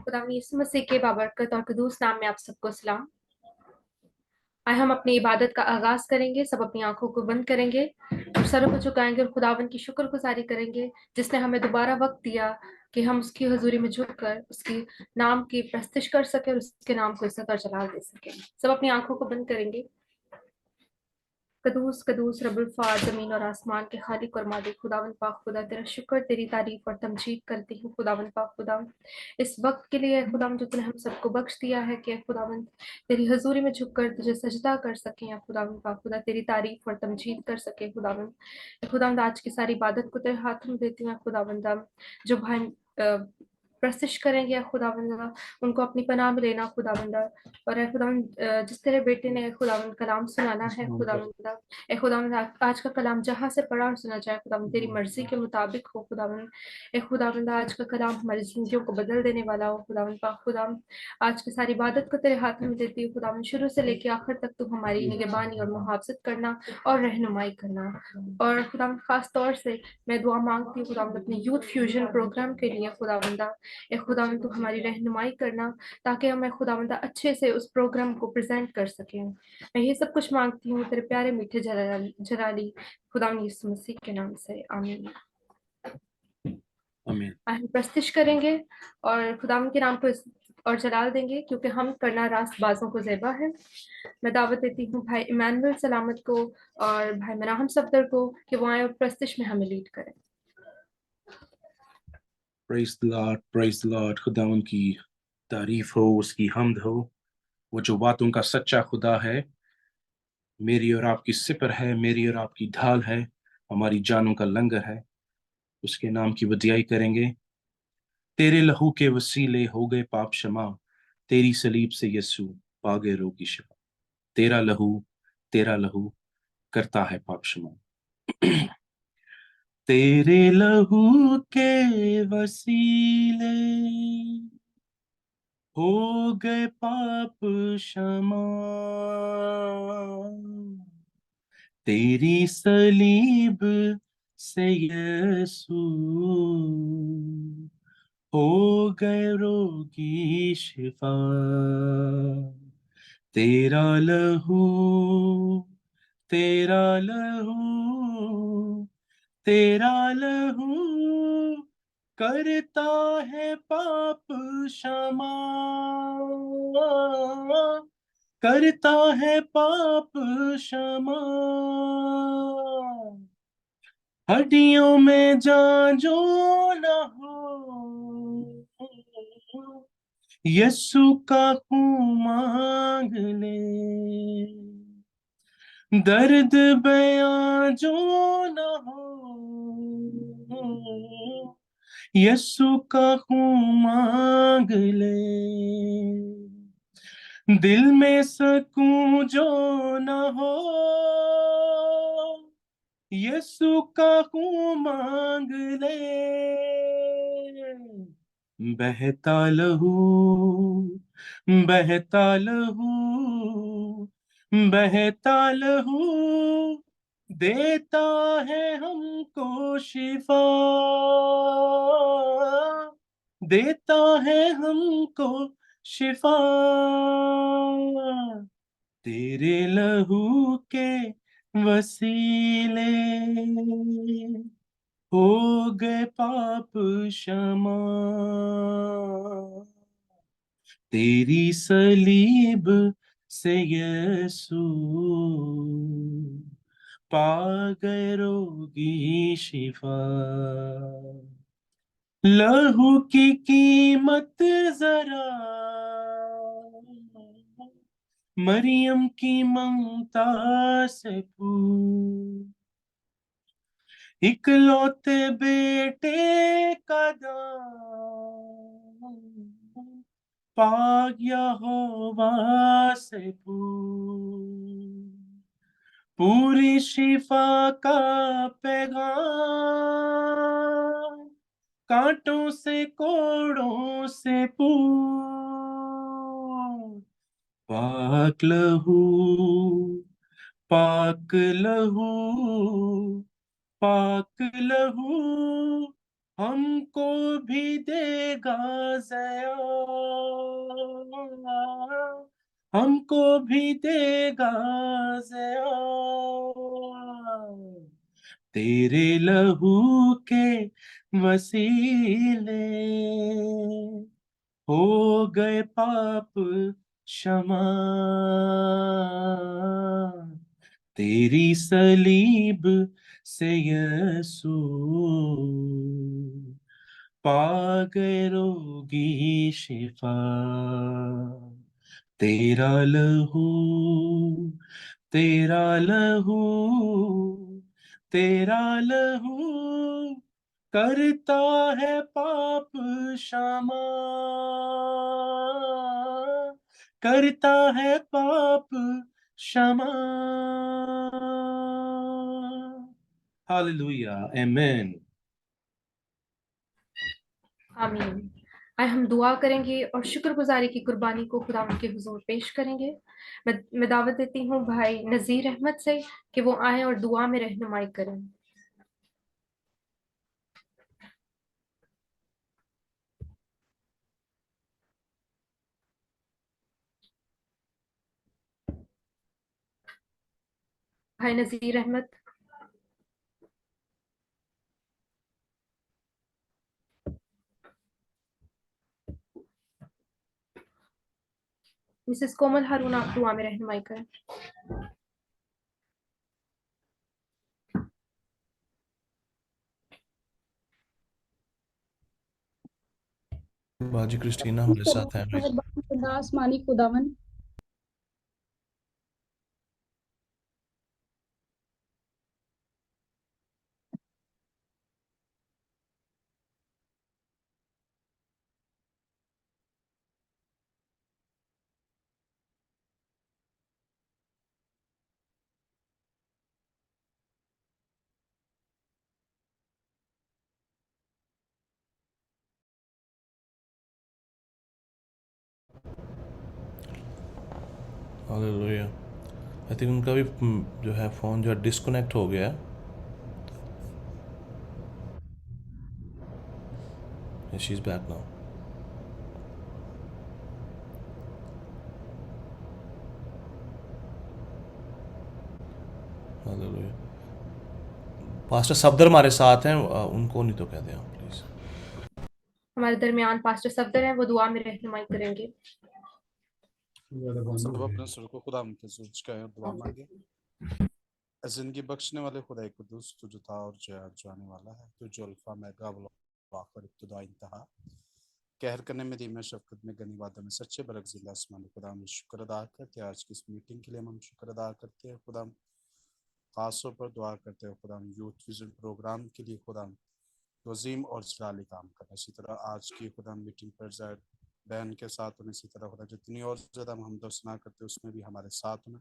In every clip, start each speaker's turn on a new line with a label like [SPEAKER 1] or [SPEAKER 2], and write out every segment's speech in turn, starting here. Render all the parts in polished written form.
[SPEAKER 1] खुदावंद यीशु मसीह के बाबरकत और कदूस नाम में आप सबको सलाम। आए हम अपनी इबादत का आगाज करेंगे। सब अपनी आंखों को बंद करेंगे और सरों को झुकाएंगे और खुदावंद की शुक्रगुजारी करेंगे जिसने हमें दोबारा वक्त दिया कि हम उसकी हजूरी में झुककर उसके नाम की प्रस्तिश कर सके और उसके नाम को इज्जत और जलाल दे सके। सब अपनी आंखों को बंद करेंगे। कदूस कदूस रब्बुल फ़ात, ज़मीन और आसमान के खालिक और मालिक खुदावंद पाक खुदा, तेरा शुक्र, तेरी तारीफ और तमजीद करती हूँ खुदावंद पाक खुदा, इस वक्त के लिए खुदावंद जो तूने हम सबको बख्श दिया है कि खुदावंद तेरी हजूरी में झुककर तुझे सजदा कर सकें या खुदावंद पाक खुदा, तेरी तारीफ और तमजीद कर सके खुदावंद। खुदावंद आज की सारी इबादत को तेरे हाथ में देती हूँ खुदावंद। जो भाई प्रस्तिश करेंगे या खुदावंद, उनको अपनी पनाह में लेना खुदावंद। और ए खुदावंद, जिस तेरे बेटे ने खुदावंद कलाम सुनाना है खुदावंद, ए खुदावंद आज का कलाम जहाँ से पढ़ा और सुना जाए खुदावंद तेरी मर्जी के मुताबिक हो खुदावंद। ए खुदावंद, आज का कलाम हमारी जिंदगियों को बदल देने वाला हो खुदावंद पाक खुदा। आज की सारी इबादत को तेरे हाथ में देती हूँ खुदावंद, शुरू से लेके आखिर तक तू हमारी निगहबानी और मुहाफजत करना और रहनुमाई करना। और खुदावंद खास तौर से मैं दुआ मांगती हूँ खुदावंद अपने यूथ फ्यूजन प्रोग्राम के लिए खुदावंदा, ए खुदावंद तू हमारी रहनुमाई करना ताकि हम खुदावंदा अच्छे से उस प्रोग्राम को प्रेजेंट कर सकें। मैं ये सब कुछ मांगती हूँ तेरे प्यारे मीठे जलाली खुदावंद यीशु मसीह के नाम से, आमीन।
[SPEAKER 2] आमीन।
[SPEAKER 1] हम प्रस्तिश करेंगे और खुदावंद के नाम को और जलाल देंगे क्योंकि हम करना रास्त बाजों को ज़ेबा है। मैं दावत देती हूँ भाई इमानुएल सलामत को और भाई मनाहम सफदर को कि वो आए और प्रस्तिश में हमें लीड करें।
[SPEAKER 2] Praise the Lord. खुदावन की तारीफ हो, उसकी हम्द हो। वो जो बातों का सच्चा खुदा है, मेरी और आपकी सिपर है, मेरी और आपकी ढाल है, हमारी जानों का लंगर है, उसके नाम की बदियाई करेंगे। तेरे लहू के वसीले हो गए पाप क्षमा, तेरी सलीब से यीशु पा गए रोग की शिफा। तेरा लहू करता है पाप क्षमा। तेरे लहू के वसीले हो गए पाप क्षमा, तेरी सलीब से यीशु हो गए रोगी शिफा। तेरा लहू तेरा लहू तेरा लहू करता है पाप क्षमा, करता है पाप क्षमा। हड्डियों में जान जो न हो, यीशु का खून मांग ले। दर्द बयां जो न हो, यीशु का खून मांग ले। दिल में सकून जो न हो, यीशु का खून मांग ले। बहता लहू बहता लहू बहता लहू देता है हमको शिफा, देता है हमको शिफा। तेरे लहू के वसीले हो गए पाप क्षमा, तेरी सलीब से यीशु पा गए रोगी शिफा। लहू की कीमत जरा मरियम की ममता से पूछ, इकलौते बेटे का दाम पाग यहोवा से पूछ, पूरी शिफा का पैगाम कांटों से कोड़ों से पूछ। पाक लहू पाक लहू पाक लहू हमको भी देगा ज़या, हमको भी देगा ज़या, तेरे लहू के वसीले हो गए पाप क्षमा, तेरी सलीब से यीशु पा गए रोगी शिफा, तेरा लहू, तेरा लहू, तेरा लहू करता है पाप क्षमा, करता है पाप क्षमा। हालेलुया, आमीन।
[SPEAKER 1] आमीन। आए हम दुआ करेंगे और शुक्रगुजारी की कुर्बानी को खुदावंद के हुजूर पेश करेंगे। मैं दावत देती हूँ भाई नजीर अहमद से कि वो आए और दुआ में रहनुमाई करें। भाई नजीर अहमद। मिसेस कोमल हारून, आप दुआ में रहनुमाई करें।
[SPEAKER 3] बाजी क्रिस्टीना हमारे साथ है।
[SPEAKER 4] मेहरबान खुदा आसमानी खुदावन,
[SPEAKER 3] हालेलुया। आई थिंक उनका भी जो है फ़ोन जो है डिस्कनेक्ट हो गया। She is back now. Hallelujah. Pastor Safdar हमारे साथ हैं, उनको नहीं तो कह दें आप प्लीज़।
[SPEAKER 1] हमारे दरमियान पास्टर सफदर हैं, वो दुआ में रहनुमाई करेंगे।
[SPEAKER 5] सब अपने सर को खुदा के सूरज का है, दुआ मांगे। जिंदगी बख्शने वाले खुदा कुदूस, तू जो था और जो आज जो आने वाला है, तू जो अल्फा मैगा आखिर इब्तिदा इंतहा, कहर करने में दीम शफकत में गनी वादा में सच्चे बरक जिला आसमानी खुदा हम शुक्र अदा करते हैं। आज की इस मीटिंग के लिए हम शुक्र अदा करते हैं खुदा। खासतौर पर दुआ करते हैं खुदा यूथ विजन प्रोग्राम के लिए खुदा वजीम और जलाली काम करना। इसी तरह आज की खुदा मीटिंग पर जाए बहन के साथ होने, इसी तरह खुदा जितनी और ज़्यादा हम दर्शना करते हैं उसमें भी हमारे साथ होना,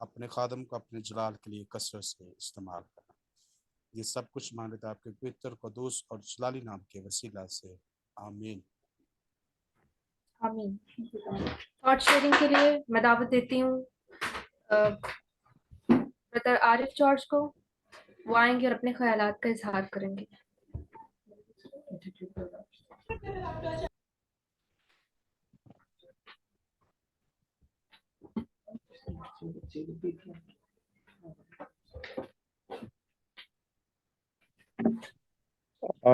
[SPEAKER 5] अपने खादम को अपने जलाल के लिए कसरत से इस्तेमाल करना। ये सब कुछ मांगते आपके पवित्र कदूस और जलाली नाम के वसीला से, आमीन।
[SPEAKER 1] आमीन। थॉट शेयरिंग के लिए मैं दावत देती हूँ ब्रदर आरिफ जॉर्ज को। वो आएंगे और अपने ख्यालात का इजहार करेंगे।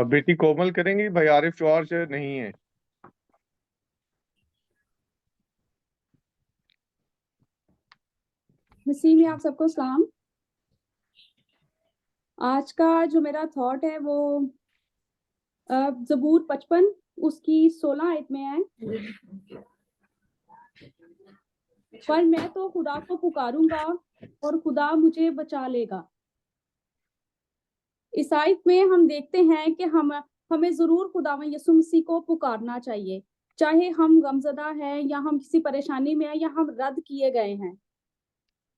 [SPEAKER 6] बेटी कोमल करेंगी, भाई आरिफ जॉर्ज नहीं है।
[SPEAKER 4] मसीह में आप सबको सलाम। आज का जो मेरा थॉट है वो ज़बूर 55 उसकी 16 आयत में है। पर मैं तो खुदा को पुकारूंगा और खुदा मुझे बचा लेगा। इस आयत में हम देखते हैं कि हमें जरूर खुदावंद यीशु मसीह को पुकारना चाहिए, चाहे हम गमज़दा हैं या हम किसी परेशानी में हैं या हम रद्द किए गए हैं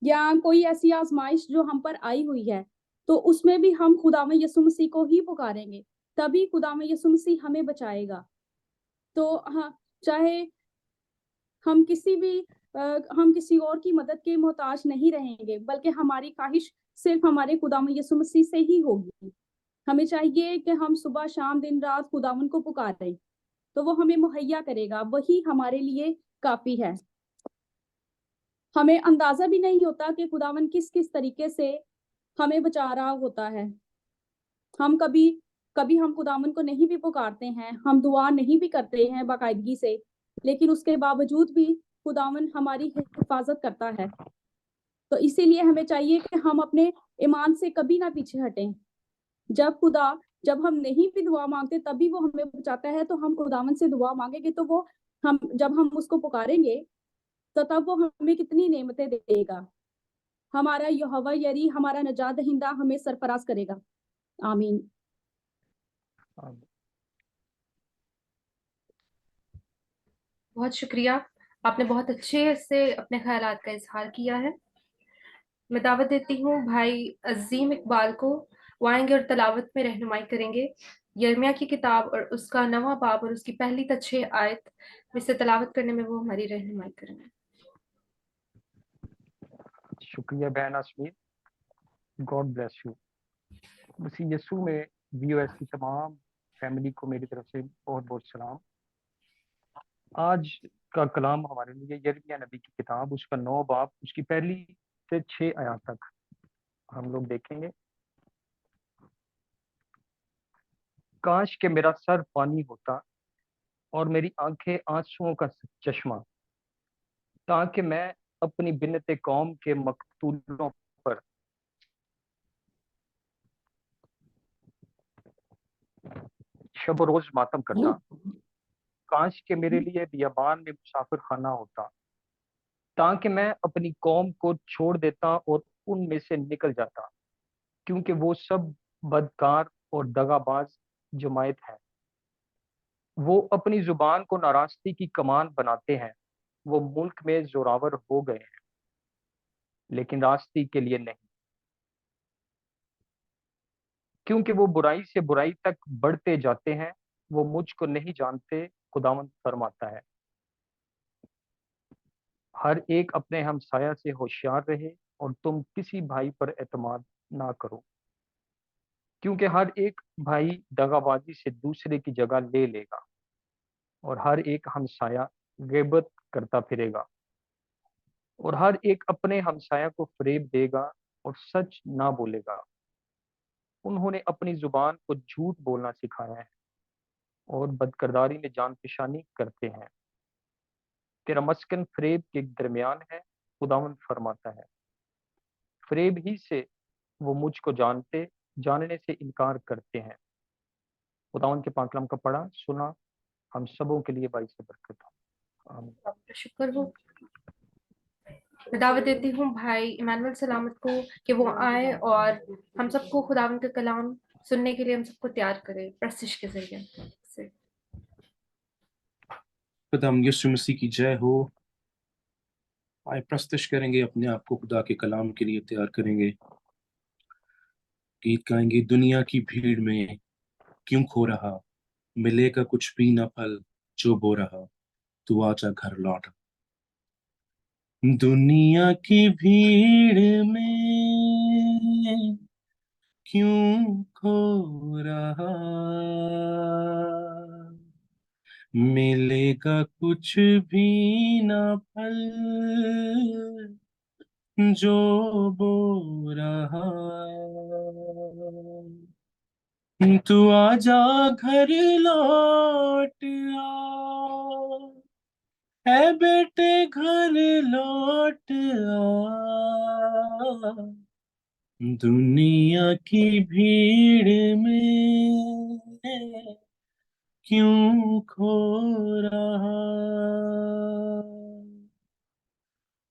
[SPEAKER 4] या कोई ऐसी आजमाइश जो हम पर आई हुई है, तो उसमें भी हम खुदावंद यीशु मसीह को ही पुकारेंगे, तभी खुदावंद यीशु मसीह हमें बचाएगा। तो हाँ, चाहे हम किसी और की मदद के मोहताज नहीं रहेंगे, बल्कि हमारी ख्वाहिश सिर्फ हमारे खुदावंद यीशु मसीह से ही होगी। हमें चाहिए कि हम सुबह शाम दिन रात खुदावन को पुकारें, तो वो हमें मुहैया करेगा, वही हमारे लिए काफी है। हमें अंदाजा भी नहीं होता कि खुदावन किस किस तरीके से हमें बचा रहा होता है। हम कभी कभी हम खुदावन को नहीं भी पुकारते हैं, हम दुआ नहीं भी करते हैं बाकायदगी से, लेकिन उसके बावजूद भी खुदावन हमारी हिफाजत करता है। तो इसीलिए हमें चाहिए कि हम अपने ईमान से कभी ना पीछे हटें। जब हम नहीं भी दुआ मांगते तभी वो हमें बचाता है, तो हम खुदावन से दुआ मांगेंगे तो वो जब हम उसको पुकारेंगे तो तब वो हमें कितनी नेमतें देगा। हमारा यहोवा यरी, हमारा नजात दहिंदा हमें सरफराज करेगा। आमीन।
[SPEAKER 1] बहुत शुक्रिया, आपने बहुत अच्छे से अपने ख्यालात का इजहार किया है। मैं दावत देती हूँ भाई अजीम इकबाल को, वो आएंगे और तलावत में रहनुमाई करेंगे। यिर्मयाह की किताब और उसका 9वां बाब और उसकी पहली तक 6 आयत में से तलावत करने में वो हमारी रहनुमाई करेंगे।
[SPEAKER 7] शुक्रिया बहन आसमीन, गॉड ब्लेस यू। मसीह यीशु में वीओएस की तमाम फैमिली को मेरी तरफ से बहुत बहुत सलाम। आज का कलाम हमारे लिए यिर्मयाह नबी की किताब, उसका 9 बाब, उसकी पहली से 6 आयत तक हम लोग देखेंगे। काश के मेरा सर पानी होता और मेरी आंखें आंसुओं का चश्मा, ताकि मैं अपनी बिन्नत कौम के मकतूलों पर शब रोज मातम करता। काश के मेरे लिए बियाबान में मुसाफिर खाना होता, ताकि मैं अपनी कौम को छोड़ देता और उनमें से निकल जाता, क्योंकि वो सब बदकार और दगाबाज जमायत है। वो अपनी जुबान को नाराजगी की कमान बनाते हैं। वो मुल्क में जोरावर हो गए हैं, लेकिन रास्ती के लिए नहीं, क्योंकि वो बुराई से बुराई तक बढ़ते जाते हैं। वो मुझको नहीं जानते, खुदावंद फरमाता है। हर एक अपने हमसाया से होशियार रहे और तुम किसी भाई पर एतमाद ना करो, क्योंकि हर एक भाई दगाबाजी से दूसरे की जगह ले लेगा और हर एक हमसाया गिबत करता फिरेगा और हर एक अपने हमसाया को फरेब देगा और सच ना बोलेगा। उन्होंने अपनी जुबान को झूठ बोलना सिखाया है और बदकिरदारी में जान पेशानी करते हैं। तेरा मस्कन फरेब के दरमियान है, खुदावंद फरमाता है। फरेब ही से वो मुझको जानने से इनकार करते हैं। खुदावंद के पाक कलाम का पढ़ा सुना हम सबों के लिए बाइस बरकत हो। आमीन।
[SPEAKER 1] आपका शुक्र हो। मैं दावत देती हूँ भाई इमानुअल सलामत को कि वो आए और हम सबको खुदावंद का कलाम सुनने के लिए हम सबको तैयार करे प्रस्तिश के जरिए से।
[SPEAKER 2] खुदाम यीशु मसीह की जय हो। आए प्रस्तुत करेंगे, अपने आप को खुदा के कलाम के लिए तैयार करेंगे। गीत गाएंगे, दुनिया की भीड़ में क्यों खो रहा, मिलेगा कुछ भी ना फल जो बो रहा, तू आजा घर लौट। दुनिया की भीड़ में क्यों खो रहा, मिलेगा कुछ भी ना फल जो बो रहा, तू आजा घर लौट आ, है बेटे घर लौट आ, दुनिया की भीड़ में क्यों खो रहा।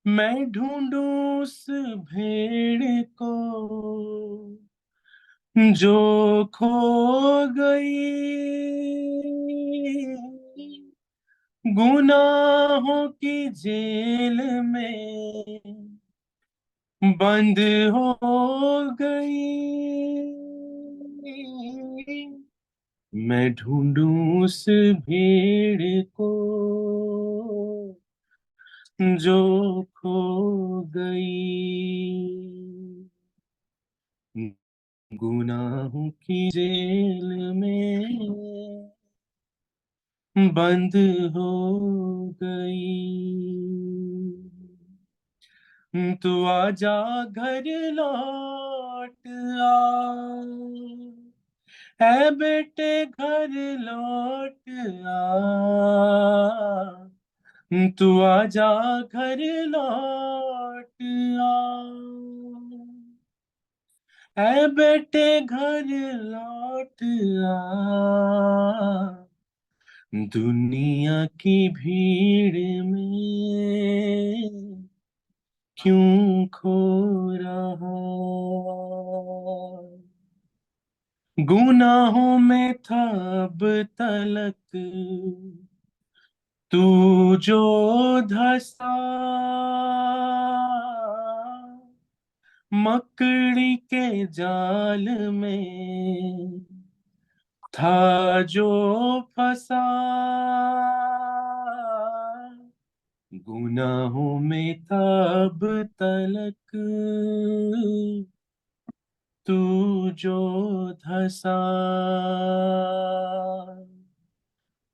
[SPEAKER 2] मैं ढूंढूं उस भेड़ को जो खो गई, गुनाहों की जेल में बंद हो गई। मैं ढूंढूं उस भीड़ को जो खो गई। गुनाहों की जेल में बंद हो गई, तू आजा घर लौट आ, ऐ बेटे घर लौट आ, तू आजा घर लौट आ, ऐ बेटे घर लौट आ, दुनिया की भीड़ में क्यों खो रहा, गुनाहों में था अब तलक तू जो धसा, मकड़ी के जाल में था जो फंसा, गुनाहों में था अब तलक तू जो धसा,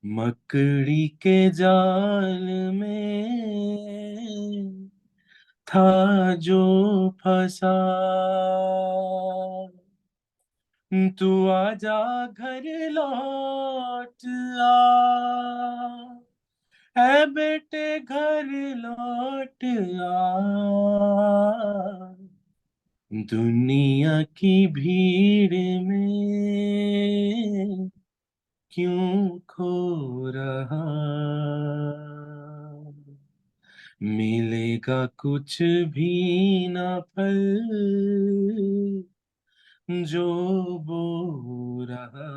[SPEAKER 2] मकड़ी के जाल में था जो फंसा, तू आजा घर लौट आ, ऐ बेटे घर लौट आ, दुनिया की भीड़ में क्यों खो रहा, मिलेगा कुछ भी ना फल जो बो रहा,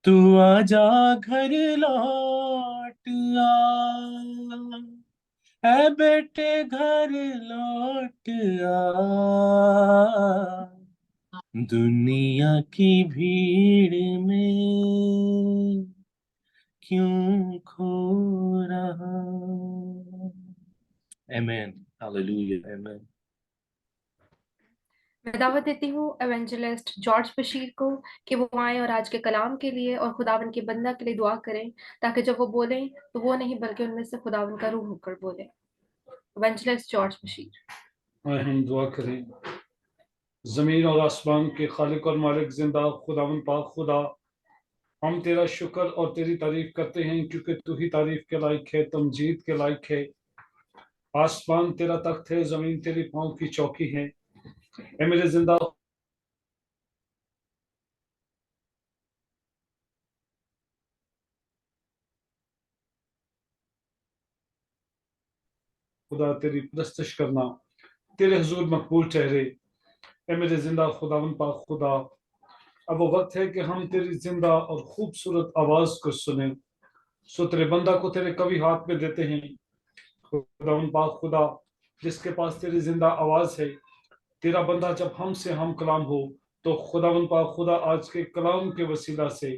[SPEAKER 2] तू आजा घर लौट आ, ऐ बेटे घर लौट आ, दुनिया की भीड़ में क्यों खो रहा। Amen. Hallelujah. Amen.
[SPEAKER 1] मैं दावत देती हूँ एवेंजलिस्ट जॉर्ज बशीर को कि वो आए और आज के कलाम के लिए और खुदावन के बंदा के लिए दुआ करें, ताकि जब वो बोलें तो वो नहीं बल्कि उनमें से खुदावन का रूह होकर बोले। Evangelist George Bashir.
[SPEAKER 8] आए हम दुआ करें। जमीन और आसमान के खालिक और मालिक जिंदा खुदावन पाक खुदा, हम तेरा शुक्र और तेरी तारीफ करते हैं क्योंकि तू ही तारीफ के लायक है, तमजीद के लायक है। आसमान तेरा तख्त है, जमीन तेरी पांव की चौकी है। ए मेरे जिंदा खुदा तेरी प्रस्तश करना तेरे हुजूर मकबूल ठहरे। ए मेरे जिंदा खुदावन पाक खुदा, अब वो वक्त है कि हम तेरी जिंदा और खूबसूरत आवाज को सुने। सो तेरे बंदा को तेरे कवि हाथ में देते हैं। खुदावन पाक खुदा, जिसके पास तेरी जिंदा आवाज है, तेरा बंदा जब हमसे हम कलाम हो तो खुदावन पाक खुदा आज के कलाम के वसीला से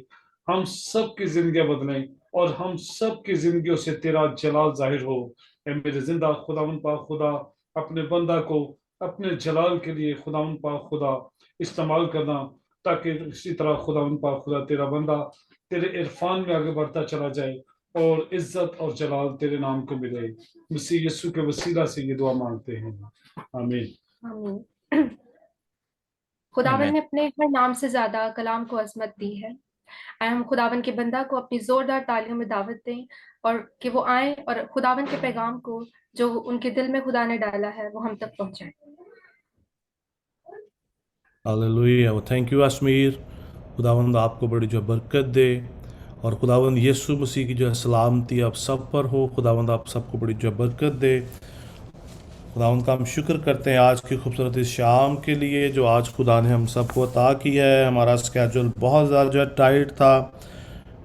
[SPEAKER 8] हम सब की जिंदगी बदलें और हम सब की जिंदगियों से तेरा जलाल जाहिर हो। ए मेरे जिंदा खुदावन पाक खुदा, अपने बंदा को अपने जलाल के लिए खुदावन पाक खुदा इस्तेमाल करना, ताकि इसी तरह खुदावन पाक खुदा तेरा बंदा तेरे इरफान में आगे बढ़ता चला जाए और इज्जत और जलाल तेरे नाम को मिले। मसीह यीशु के वसीला से ये दुआ मांगते हैं, आमीन।
[SPEAKER 1] आमीन। खुदावन
[SPEAKER 2] Amen.
[SPEAKER 1] ने अपने हर नाम से ज्यादा कलाम को अजमत दी है। आए हम खुदावन के बंदा को अपनी जोरदार तालियों में दावत दें और कि वो आए और खुदावन के पैगाम को जो उनके दिल में खुदा ने डाला है वो हम तक पहुंचाए।
[SPEAKER 3] हालेलुया। Thank you Ashmir. खुदावंद आपको बड़ी जो बरकत दे और खुदावंद यीशु मसीह की जो है सलामती आप सब पर हो। खुदावंद आप सबको बड़ी जो बरकत दे। खुदावंद का हम शुक्र करते हैं आज की खूबसूरत इस शाम के लिए जो आज खुदा ने हम सबको अता किया है। हमारा स्केड्यूल बहुत ज़्यादा जो है टाइट था,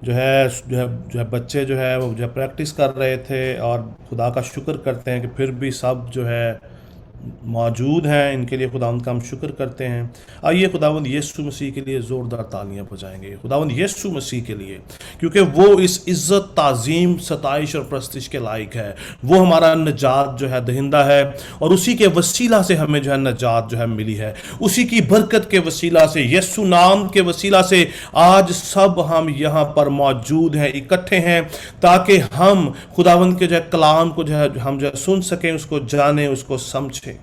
[SPEAKER 3] जो है बच्चे जो है वो जो है प्रैक्टिस कर रहे थे और खुदा का शुक्र करते हैं कि फिर भी सब जो है मौजूद हैं, इनके लिए खुदावंद का हम शुक्र करते हैं। आइए खुदावंद यीशु मसीह के लिए ज़ोरदार तालियां बजाएंगे, खुदावंद यीशु मसीह के लिए, क्योंकि वो इस इज़्ज़त, ताज़ीम, सताइश और प्रस्तिश के लायक है। वो हमारा निजात जो है दहिंदा है, और उसी के वसीला से हमें जो है निजात जो है मिली है। उसी की बरकत के वसीला से, यीशु नाम के वसीला से आज सब हम यहाँ पर मौजूद हैं, इकट्ठे हैं, ताकि हम खुदावंद के जो है कलाम को जो है हम जो है सुन सकें, उसको जानें, उसको समझें।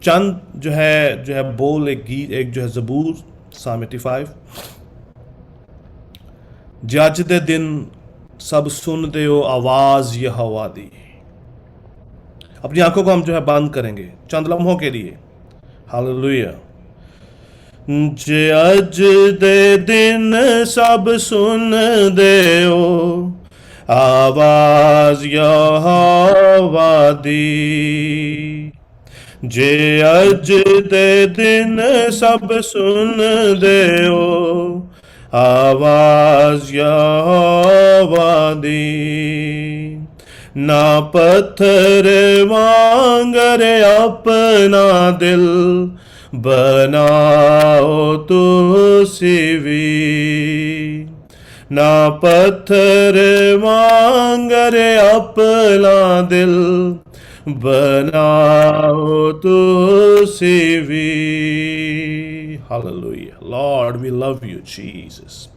[SPEAKER 3] चंद जो है बोल, एक गीत, एक जो है ज़बूर Psalm 85। जज दे दिन सब सुन दे ओ आवाज यहोवा दी। अपनी आंखों को हम जो है बंद करेंगे चंद लम्हों के लिए। हालेलुया। जज दे दिन सब सुन दे ओ आवाज यहोवा दी। जे अज दे दिन सब सुन दे ओ आवाज यहोवा दी। ना पत्थर मांगर अपना दिल बनाओ तो सिवी। ना पत्थर मांगर अपना दिल बनाओ तो सिवी। Hallelujah. Lord we love you Jesus.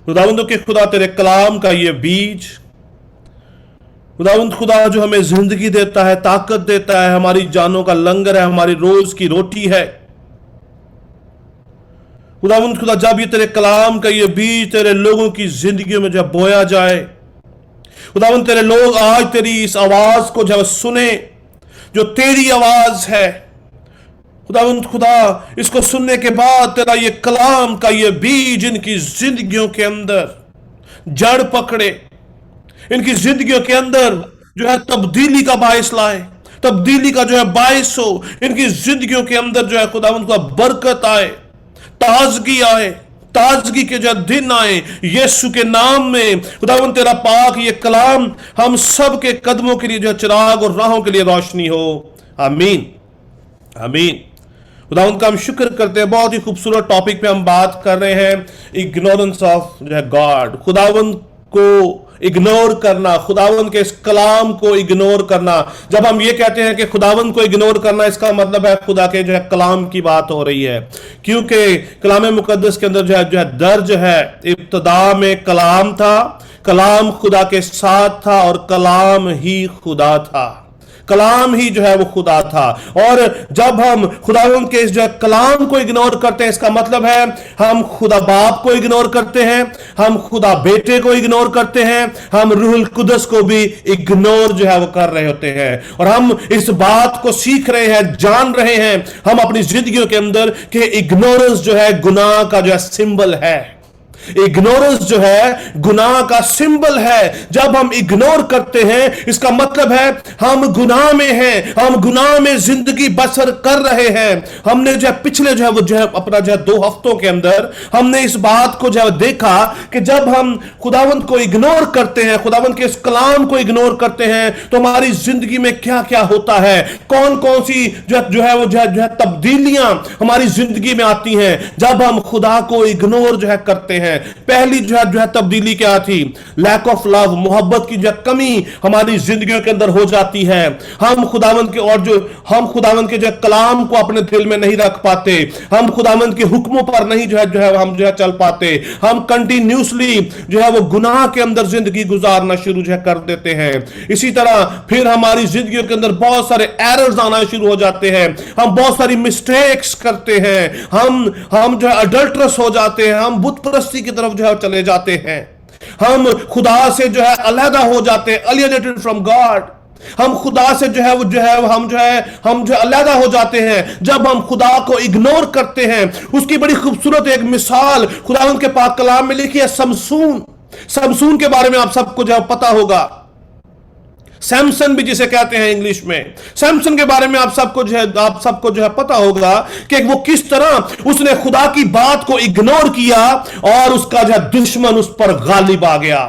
[SPEAKER 3] खुदावंद के खुदा तेरे कलाम का ये बीज, खुदावंद खुदा जो हमें जिंदगी देता है, ताकत देता है, हमारी जानों का लंगर है, हमारी रोज की रोटी है। खुदावंद खुदा जब ये तेरे कलाम का ये बीज तेरे लोगों की जिंदगियों में जब बोया जाए, खुदावंद तेरे लोग आज तेरी इस आवाज को जब सुने जो तेरी आवाज है, खुदावंद खुदा इसको सुनने के बाद तेरा ये कलाम का ये बीज इनकी जिंदगियों के अंदर जड़ पकड़े, इनकी जिंदगियों के अंदर जो है तब्दीली का बायस लाए, तब्दीली का जो है बायस हो, इनकी जिंदगियों के अंदर जो है खुदावंद का बरकत आए, ताजगी आए, ताजगी के जो दिन आए यीशु के नाम में। खुदावंद तेरा पाक ये कलाम हम सब के कदमों के लिए जो चिराग और राहों के लिए रोशनी हो। आमीन आमीन। खुदावंद का हम शुक्र करते हैं। बहुत ही खूबसूरत टॉपिक पे हम बात कर रहे हैं, इग्नोरेंस ऑफ जो है गॉड। खुदावंद को इग्नोर करना, खुदावंद के इस कलाम को इग्नोर करना। जब हम ये कहते हैं कि खुदावंद को इग्नोर करना, इसका मतलब है खुदा के जो है कलाम की बात हो रही है, क्योंकि कलाम मुकद्दस के अंदर जो है दर्ज है, इब्तिदा में कलाम था, कलाम खुदा के साथ था और कलाम ही खुदा था, कलाम ही जो है वो खुदा था। और जब हम खुदावंद के इस जो है कलाम को इग्नोर करते हैं, इसका मतलब है हम खुदा बाप को इग्नोर करते हैं, हम खुदा बेटे को इग्नोर करते हैं, हम रूहुल कुदस को भी इग्नोर जो है वो कर रहे होते हैं। और हम इस बात को सीख रहे हैं, जान रहे हैं हम अपनी जिंदगियों के अंदर कि इग्नोरेंस जो है गुनाह का जो है सिंबल है। इग्नोरेंस जो है गुनाह का सिंबल है। जब हम इग्नोर करते हैं, इसका मतलब है हम गुनाह में हैं, हम गुनाह में जिंदगी बसर कर रहे हैं। हमने जो है पिछले जो है वो जो है अपना जो है 2 हफ्तों के अंदर हमने इस बात को जो है देखा कि जब हम खुदावंद को इग्नोर करते हैं, खुदावंद के इस कलाम को इग्नोर करते हैं, तो हमारी जिंदगी में क्या क्या होता है, कौन कौन सी जो है वो जो है तब्दीलियां हमारी जिंदगी में आती हैं जब हम खुदा को इग्नोर जो है करते हैं। पहली जो है तब्दीली क्या थी? लैक ऑफ लव, मोहब्बत की जो कमी हमारी जिंदगियों के अंदर हो जाती है। हम खुदावंद के और जो हम खुदावंद के जो कलाम को अपने दिल में नहीं रख पाते, हम खुदावंद के हुक्मों पर नहीं जो है हम जो है चल पाते, हम कंटिन्यूसली जो है वो गुनाह के अंदर जिंदगी गुजारना शुरू जो है कर देते हैं। इसी तरह फिर हमारी जिंदगियों के अंदर बहुत सारे एरर्स आना शुरू हो जाते हैं, हम बहुत सारी मिस्टेक्स करते हैं, हम जो है अडल्टरस हो जाते हैं, हम बुत परस्ती की तरफ जो है चले जाते हैं, हम खुदा से जो है अलग हो जाते हैं, एलियनेटेड फ्रॉम गॉड। हम खुदा से जो है वो हम अलग हो जाते हैं जब हम खुदा को इग्नोर करते हैं। उसकी बड़ी खूबसूरत एक मिसाल खुदावंद के पाक कलाम में लिखी है। समसून के बारे में आप सबको जो है पता होगा। सैमसन भी जिसे कहते हैं इंग्लिश में। सैमसन के बारे में आप सबको जो है पता होगा कि वो किस तरह उसने खुदा की बात को इग्नोर किया और उसका जो दुश्मन उस पर गालिब आ गया।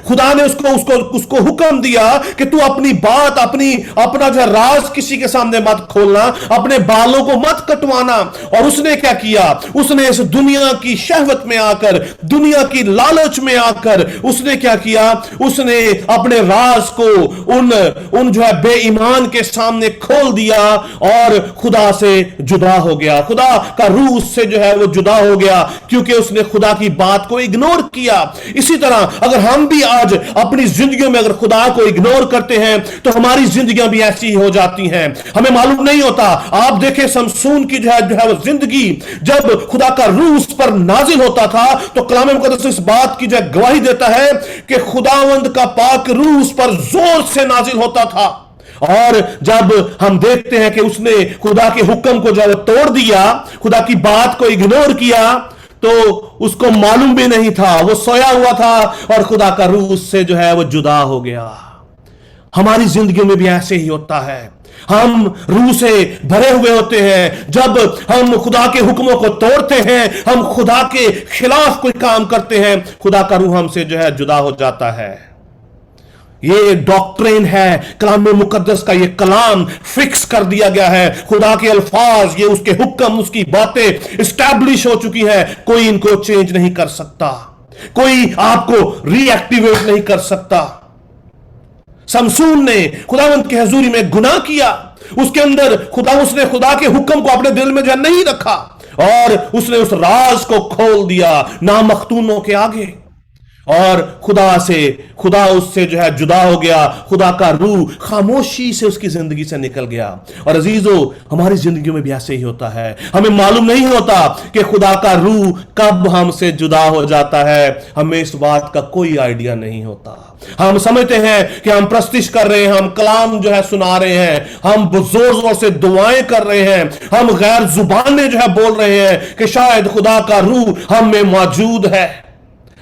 [SPEAKER 3] खुदा ने उसको हुक्म दिया कि तू अपनी बात अपना जो राज किसी के सामने मत खोलना, अपने बालों को मत कटवाना। और उसने क्या किया? उसने इस दुनिया की शहवत में आकर, दुनिया की लालच में आकर उसने क्या किया? उसने अपने राज को उन जो है बेईमान के सामने खोल दिया और खुदा से जुदा हो गया। खुदा का रूह उससे जो है वो जुदा हो गया क्योंकि उसने खुदा की बात को इग्नोर किया। इसी तरह अगर हम भी आज अपनी जिंदगियों में अगर खुदा को इग्नोर करते हैं तो हमारी जिंदगियां भी ऐसी ही हो जाती हैं। हमें मालूम नहीं होता। आप देखें शमसून की जो है वो जिंदगी, जब खुदा का रूह उस पर नाजिल होता था तो कलाम मुकद्दस इस बात की जो गवाही देता है कि खुदावंद का पाक रूह उस पर जोर से नाजिल होता था। और जब हम देखते हैं कि उसने खुदा के हुक्म को जब तोड़ दिया, खुदा की बात को इग्नोर किया, तो उसको मालूम भी नहीं था, वो सोया हुआ था और खुदा का रूह उससे जो है वो जुदा हो गया। हमारी जिंदगी में भी ऐसे ही होता है। हम रूह से भरे हुए होते हैं। जब हम खुदा के हुक्मों को तोड़ते हैं, हम खुदा के खिलाफ कोई काम करते हैं, खुदा का रूह हमसे जो है जुदा हो जाता है। ये डॉक्ट्रिन है कलाम मुकद्दस का। ये कलाम फिक्स कर दिया गया है। खुदा के अल्फाज, ये उसके हुक्म, उसकी बातें एस्टैब्लिश हो चुकी है। कोई इनको चेंज नहीं कर सकता, कोई आपको रीएक्टिवेट नहीं कर सकता। शमसून ने खुदावंत की हजूरी में गुनाह किया। उसके अंदर उसने खुदा के हुक्म को अपने दिल में जो नहीं रखा और उसने उस राज को खोल दिया नामख्तूनों के आगे और खुदा उससे जो है जुदा हो गया। खुदा का रूह खामोशी से उसकी जिंदगी से निकल गया। और अजीजों, हमारी जिंदगी में भी ऐसे ही होता है। हमें मालूम नहीं होता कि खुदा का रूह कब हमसे जुदा हो जाता है। हमें इस बात का कोई आइडिया नहीं होता। हम समझते हैं कि हम प्रस्तिश कर रहे हैं, हम कलाम जो है सुना रहे हैं, हम जोर जोर से दुआएं कर रहे हैं, हम गैर जुबानें जो है बोल रहे हैं कि शायद खुदा का रूह हम में मौजूद है।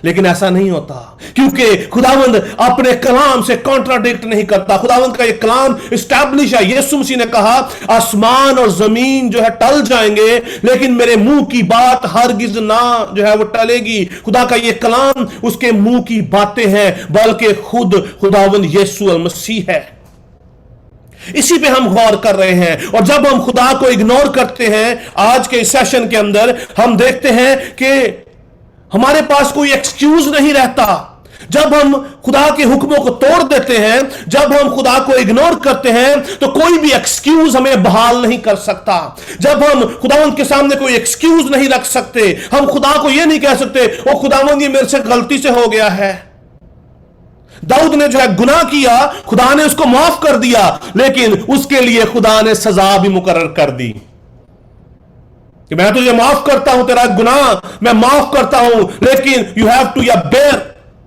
[SPEAKER 3] लेकिन ऐसा नहीं होता, क्योंकि खुदावंद अपने कलाम से कॉन्ट्राडिक्ट नहीं करता। खुदावंद का ये कलाम एस्टैब्लिश है। यीशु मसीह ने कहा, आसमान और जमीन जो है टल जाएंगे लेकिन मेरे मुंह की बात हरगिज ना जो है वो टलेगी। खुदा का ये कलाम उसके मुंह की बातें हैं, बल्कि खुद खुदावंद यीशु मसीह है। इसी पे हम गौर कर रहे हैं। और जब हम खुदा को इग्नोर करते हैं, आज के सेशन के अंदर हम देखते हैं कि हमारे पास कोई एक्सक्यूज नहीं रहता। जब हम खुदा के हुक्मों को तोड़ देते हैं, जब हम खुदा को इग्नोर करते हैं, तो कोई भी एक्सक्यूज हमें बहाल नहीं कर सकता। जब हम खुदावंद के सामने कोई एक्सक्यूज नहीं रख सकते, हम खुदा को यह नहीं कह सकते ओ खुदावंद ये मेरे से गलती से हो गया है। दाऊद ने जो है गुनाह किया, खुदा ने उसको माफ कर दिया, लेकिन उसके लिए खुदा ने सजा भी मुकर्रर कर दी कि मैं तुझे माफ करता हूं, तेरा गुनाह मैं माफ करता हूं, लेकिन यू हैव टू बेयर,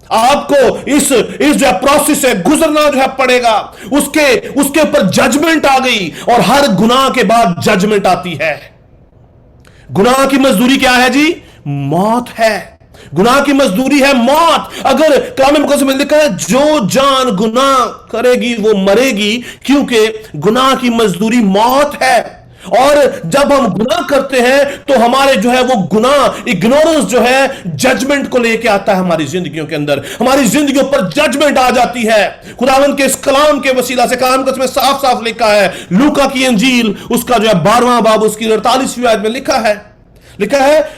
[SPEAKER 3] आपको इस जो प्रोसेस से गुजरना जो है पड़ेगा। उसके ऊपर जजमेंट आ गई और हर गुनाह के बाद जजमेंट आती है। गुनाह की मजदूरी क्या है जी? मौत है। गुनाह की मजदूरी है मौत। अगर कलाम मुकद्दस में लिखा है जो जान गुनाह करेगी वो मरेगी, क्योंकि गुनाह की मजदूरी मौत है। और जब हम गुनाह करते हैं तो हमारे जो है वो गुनाह, इग्नोरेंस जो है जजमेंट को लेके आता है हमारी जिंदगियों के अंदर। हमारी जिंदगियों पर जजमेंट आ जाती है। खुदावंद के इस कलाम के वसीला से कलाम में साफ साफ लिखा है, लूका की इंजील उसका जो है 12वां बाब उसकी 48वीं आयत में लिखा है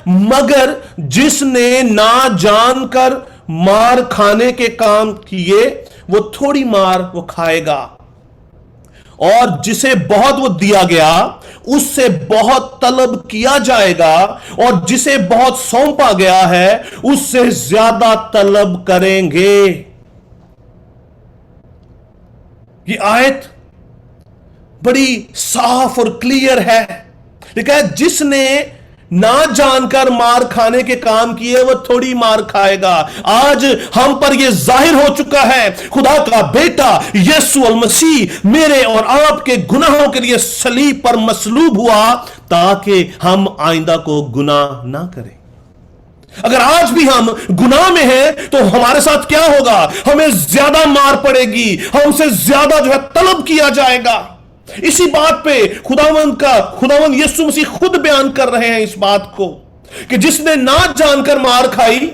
[SPEAKER 3] मगर जिसने ना जानकर मार खाने के काम किए वो थोड़ी मार वो खाएगा, और जिसे बहुत वो दिया गया उससे बहुत तलब किया जाएगा, और जिसे बहुत सौंपा गया है उससे ज्यादा तलब करेंगे। ये आयत बड़ी साफ और क्लियर है। लिखा है जिसने ना जानकर मार खाने के काम किए वो थोड़ी मार खाएगा। आज हम पर यह जाहिर हो चुका है, खुदा का बेटा यीशु मसीह मेरे और आपके गुनाहों के लिए सलीब पर मसलूब हुआ ताकि हम आइंदा को गुनाह ना करें। अगर आज भी हम गुनाह में हैं तो हमारे साथ क्या होगा? हमें ज्यादा मार पड़ेगी, हमसे ज्यादा जो है तलब किया जाएगा। इसी बात पे खुदावंद यीशु मसीह खुद बयान कर रहे हैं इस बात को कि जिसने ना जानकर मार खाई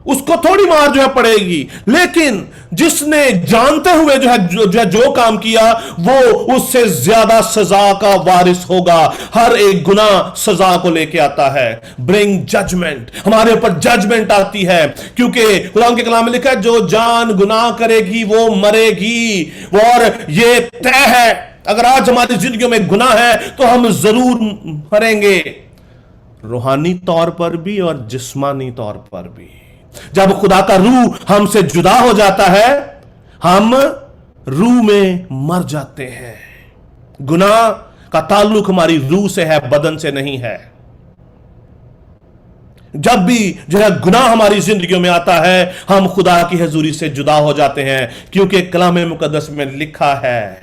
[SPEAKER 3] उसको थोड़ी मार जो है पड़ेगी, लेकिन जिसने जानते हुए जो काम किया वो उससे ज्यादा सजा का वारिस होगा। हर एक गुनाह सजा को लेके आता है। ब्रिंग जजमेंट, हमारे ऊपर जजमेंट आती है, क्योंकि खुदा के कलाम में लिखा है जो जान गुनाह करेगी वो मरेगी। और ये तय है, अगर आज हमारी जिंदगी में गुनाह है तो हम जरूर मरेंगे, रूहानी तौर पर भी और जिस्मानी तौर पर भी। जब खुदा का रूह हमसे जुदा हो जाता है हम रूह में मर जाते हैं। गुनाह का ताल्लुक हमारी रूह से है, बदन से नहीं है। जब भी जो है गुनाह हमारी जिंदगी में आता है हम खुदा की हजूरी से जुदा हो जाते हैं, क्योंकि कलाम मुकद्दस में लिखा है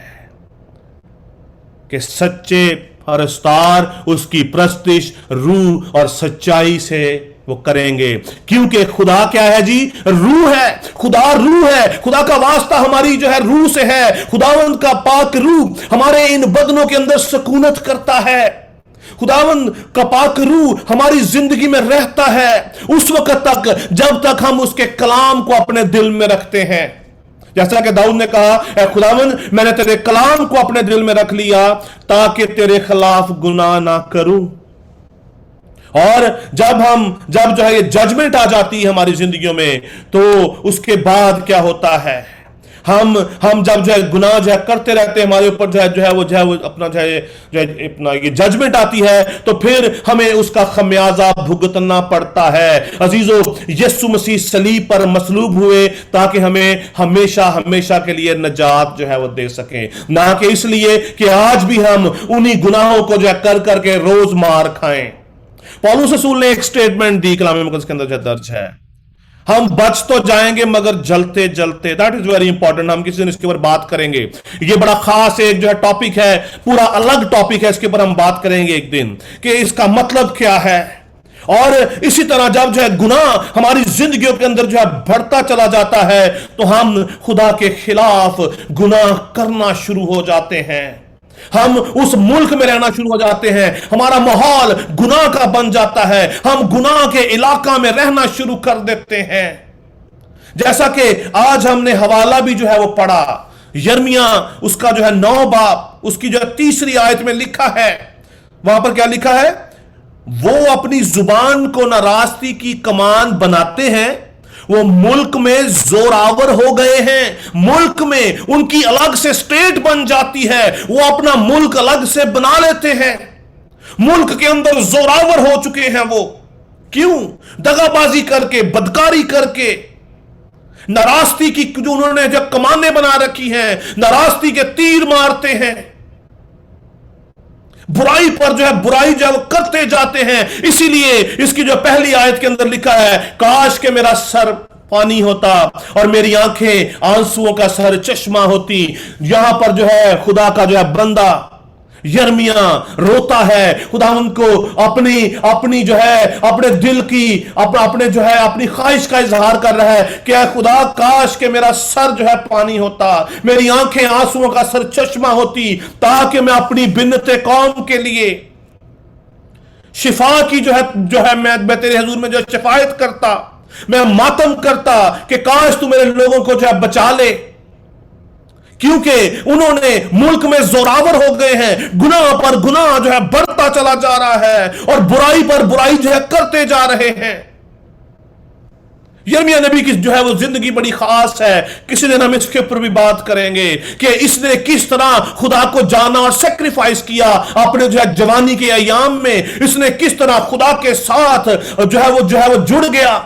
[SPEAKER 3] कि सच्चे परस्तार उसकी प्रस्तिश रूह और सच्चाई से वो करेंगे। क्योंकि खुदा क्या है जी? रूह है। खुदा रूह है। खुदा का वास्ता हमारी जो है रूह से है। खुदावंद का पाक रूह हमारे इन बदनों के अंदर सुकूनत करता है। खुदावंद का पाक रूह हमारी जिंदगी में रहता है उस वक्त तक जब तक हम उसके कलाम को अपने दिल में रखते हैं। जैसा कि दाऊद ने कहा, ऐ खुदावंद मैंने तेरे कलाम को अपने दिल में रख लिया ताकि तेरे खिलाफ गुनाह ना करूं। और जब जो है ये जजमेंट आ जाती है हमारी जिंदगियों में तो उसके बाद क्या होता है? हम जब जो है गुनाह जो है करते रहते हैं, हमारे ऊपर जो है वो अपना जो है अपना ये जजमेंट आती है, तो फिर हमें उसका खमियाजा भुगतना पड़ता है। अजीजों, यीशु मसीह सलीब पर मसलूब हुए ताकि हमें हमेशा हमेशा के लिए नजात जो है वो दे सकें, ना कि इसलिए कि आज भी हम उन्हीं गुनाहों को जो है कर करके रोज मार खाएं। पौलुस रसूल ने एक स्टेटमेंट दी कलाम मुकद्दस के अंदर जो दर्ज है, हम बच तो जाएंगे मगर जलते जलते। That is very important. हम किसी दिन इसके ऊपर बात करेंगे। ये बड़ा खास एक जो है टॉपिक है, पूरा अलग टॉपिक है, इसके ऊपर हम बात करेंगे एक दिन कि इसका मतलब क्या है। और इसी तरह जब जो है गुनाह हमारी जिंदगियों के अंदर जो है बढ़ता चला जाता है तो हम खुदा के खिलाफ गुनाह करना शुरू हो जाते हैं। हम उस मुल्क में रहना शुरू हो जाते हैं, हमारा माहौल गुनाह का बन जाता है, हम गुनाह के इलाका में रहना शुरू कर देते हैं। जैसा कि आज हमने हवाला भी जो है वो पढ़ा, यिर्मयाह उसका जो है 9 बाब उसकी जो है 3री आयत में लिखा है, वहां पर क्या लिखा है? वो अपनी जुबान को नाराजगी की कमान बनाते हैं, वो मुल्क में जोरावर हो गए हैं। मुल्क में उनकी अलग से स्टेट बन जाती है, वो अपना मुल्क अलग से बना लेते हैं। मुल्क के अंदर जोरावर हो चुके हैं वो। क्यों? दगाबाजी करके, बदकारी करके, नाराजगी की जो उन्होंने जो कमाने बना रखी हैं, नाराजगी के तीर मारते हैं, बुराई पर जो है बुराई जो है वो करते जाते हैं। इसीलिए इसकी जो पहली आयत के अंदर लिखा है, काश के मेरा सर पानी होता और मेरी आंखें आंसुओं का सर चश्मा होती। यहां पर जो है खुदा का जो है बंदा यिर्मयाह रोता है, खुदा उनको अपनी जो है अपने दिल की अपने जो है अपनी ख्वाहिश का इजहार कर रहा है कि खुदा काश के मेरा सर जो है पानी होता, मेरी आंखें आंसुओं का सर चश्मा होती, ताकि मैं अपनी बिन्नते कौम के लिए शिफा की जो है मैं तेरे हुजूर में जो शिफायत करता, मैं मातम करता कि काश तू मेरे लोगों को जो है बचा ले, क्योंकि उन्होंने मुल्क में जोरावर हो गए हैं। गुनाह पर गुनाह जो है बढ़ता चला जा रहा है और बुराई पर बुराई जो है करते जा रहे हैं। यिर्मयाह नबी की जो है वो जिंदगी बड़ी खास है। किसी दिन हम इसके ऊपर भी बात करेंगे कि इसने किस तरह खुदा को जाना और सेक्रीफाइस किया अपने जो है जवानी के अयाम में। इसने किस तरह खुदा के साथ जो है वो जुड़ गया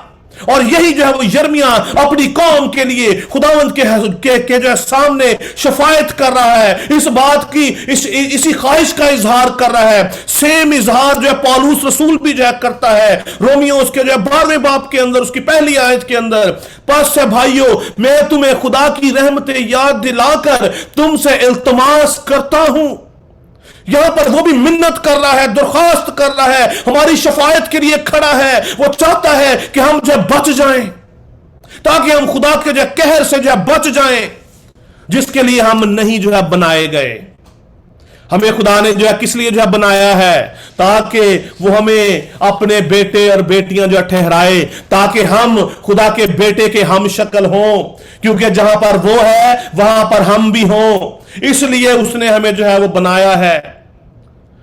[SPEAKER 3] और यही जो है वो यिर्मयाह अपनी कौम के लिए खुदावंद के जो है सामने शफायत कर रहा है, इस बात की इसी ख्वाहिश का इजहार कर रहा है। सेम इजहार जो है पौलुस रसूल भी जो है करता है रोमियो उसके जो है 12वें बाब के अंदर उसकी पहली आयत के अंदर, पस से भाइयों मैं तुम्हें खुदा की रहमतें याद दिलाकर तुमसे इल्तमास करता हूं यहां पर वो भी मिन्नत कर रहा है, दरख्वास्त कर रहा है, हमारी शफायत के लिए खड़ा है। वो चाहता है कि हम जो बच जाएं, ताकि हम खुदा के जो कहर से जो बच जाएं, जिसके लिए हम नहीं जो है बनाए गए। हमें खुदा ने जो है किस लिए जो है बनाया है? ताकि वो हमें अपने बेटे और बेटियां जो है ठहराए, ताकि हम खुदा के बेटे के हम शक्ल हों, क्योंकि जहां पर वो है वहां पर हम भी हों। इसलिए उसने हमें जो है वो बनाया है।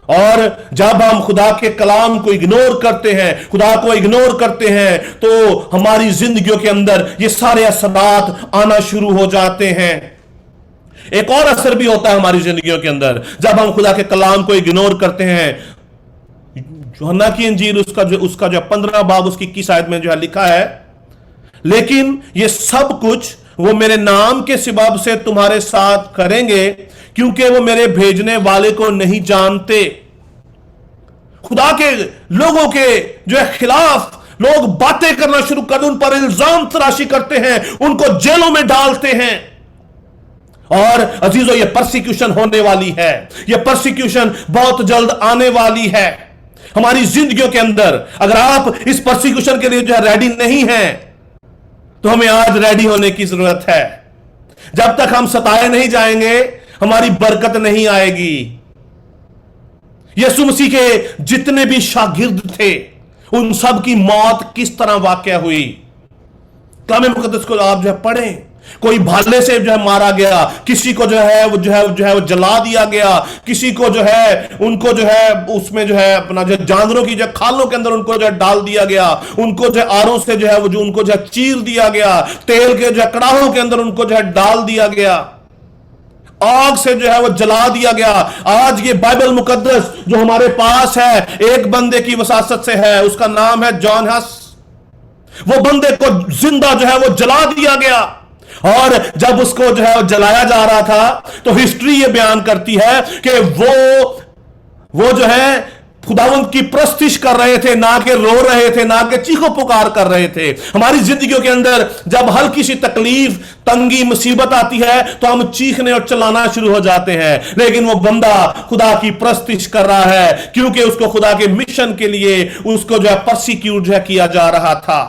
[SPEAKER 3] और जब हम खुदा के कलाम को इग्नोर करते हैं, खुदा को इग्नोर करते हैं, तो हमारी जिंदगियों के अंदर ये सारे असरात आना शुरू हो जाते हैं। एक और असर भी होता है हमारी जिंदगियों के अंदर, जब हम खुदा के कलाम को इग्नोर करते हैं। यूहन्ना की इंजील उसका जो 15 बाब उसकी 21 आयत में जो है लिखा है, लेकिन ये सब कुछ वो मेरे नाम के सबब से तुम्हारे साथ करेंगे, क्योंकि वो मेरे भेजने वाले को नहीं जानते। खुदा के लोगों के जो है खिलाफ लोग बातें करना शुरू कर, उन पर इल्जाम तराशी करते हैं, उनको जेलों में डालते हैं। और अजीजों, ये परसिक्यूशन होने वाली है, ये परसिक्यूशन बहुत जल्द आने वाली है हमारी जिंदगियों के अंदर। अगर आप इस परसिक्यूशन के लिए जो है रेडी नहीं हैं, तो हमें आज रेडी होने की जरूरत है। जब तक हम सताए नहीं जाएंगे, हमारी बरकत नहीं आएगी। यीशु मसीह के जितने भी शागिर्द थे, उन सब की मौत किस तरह वाकया हुई, कलाम मुकद्दस को आप जो है पढ़ें। कोई भाले से जो है मारा गया, किसी को जो है वो जला दिया गया, किसी को जो है उनको जो है उसमें जो है अपना जो जानवरों की जो खालों के अंदर उनको जो है डाल दिया गया, उनको जो आरों से जो है वो जो उनको जो है चीर दिया गया, तेल के जो है कड़ाहों के अंदर उनको जो है डाल दिया गया, आग से जो है वो जला दिया गया। आज ये बाइबल मुकद्दस जो हमारे पास है, एक बंदे की वसासत से है, उसका नाम है जॉन हस। वो बंदे को जिंदा जो है वो जला दिया गया। और जब उसको जो है जलाया जा रहा था, तो हिस्ट्री ये बयान करती है कि वो जो है खुदावंद की प्रस्तिश कर रहे थे, ना कि रो रहे थे, ना कि चीखो पुकार कर रहे थे। हमारी जिंदगियों के अंदर जब हल्की सी तकलीफ, तंगी, मुसीबत आती है, तो हम चीखने और चिल्लाना शुरू हो जाते हैं। लेकिन वो बंदा खुदा की प्रस्तिश कर रहा है, क्योंकि उसको खुदा के मिशन के लिए उसको जो है परसिक्यूट जो है किया जा रहा था।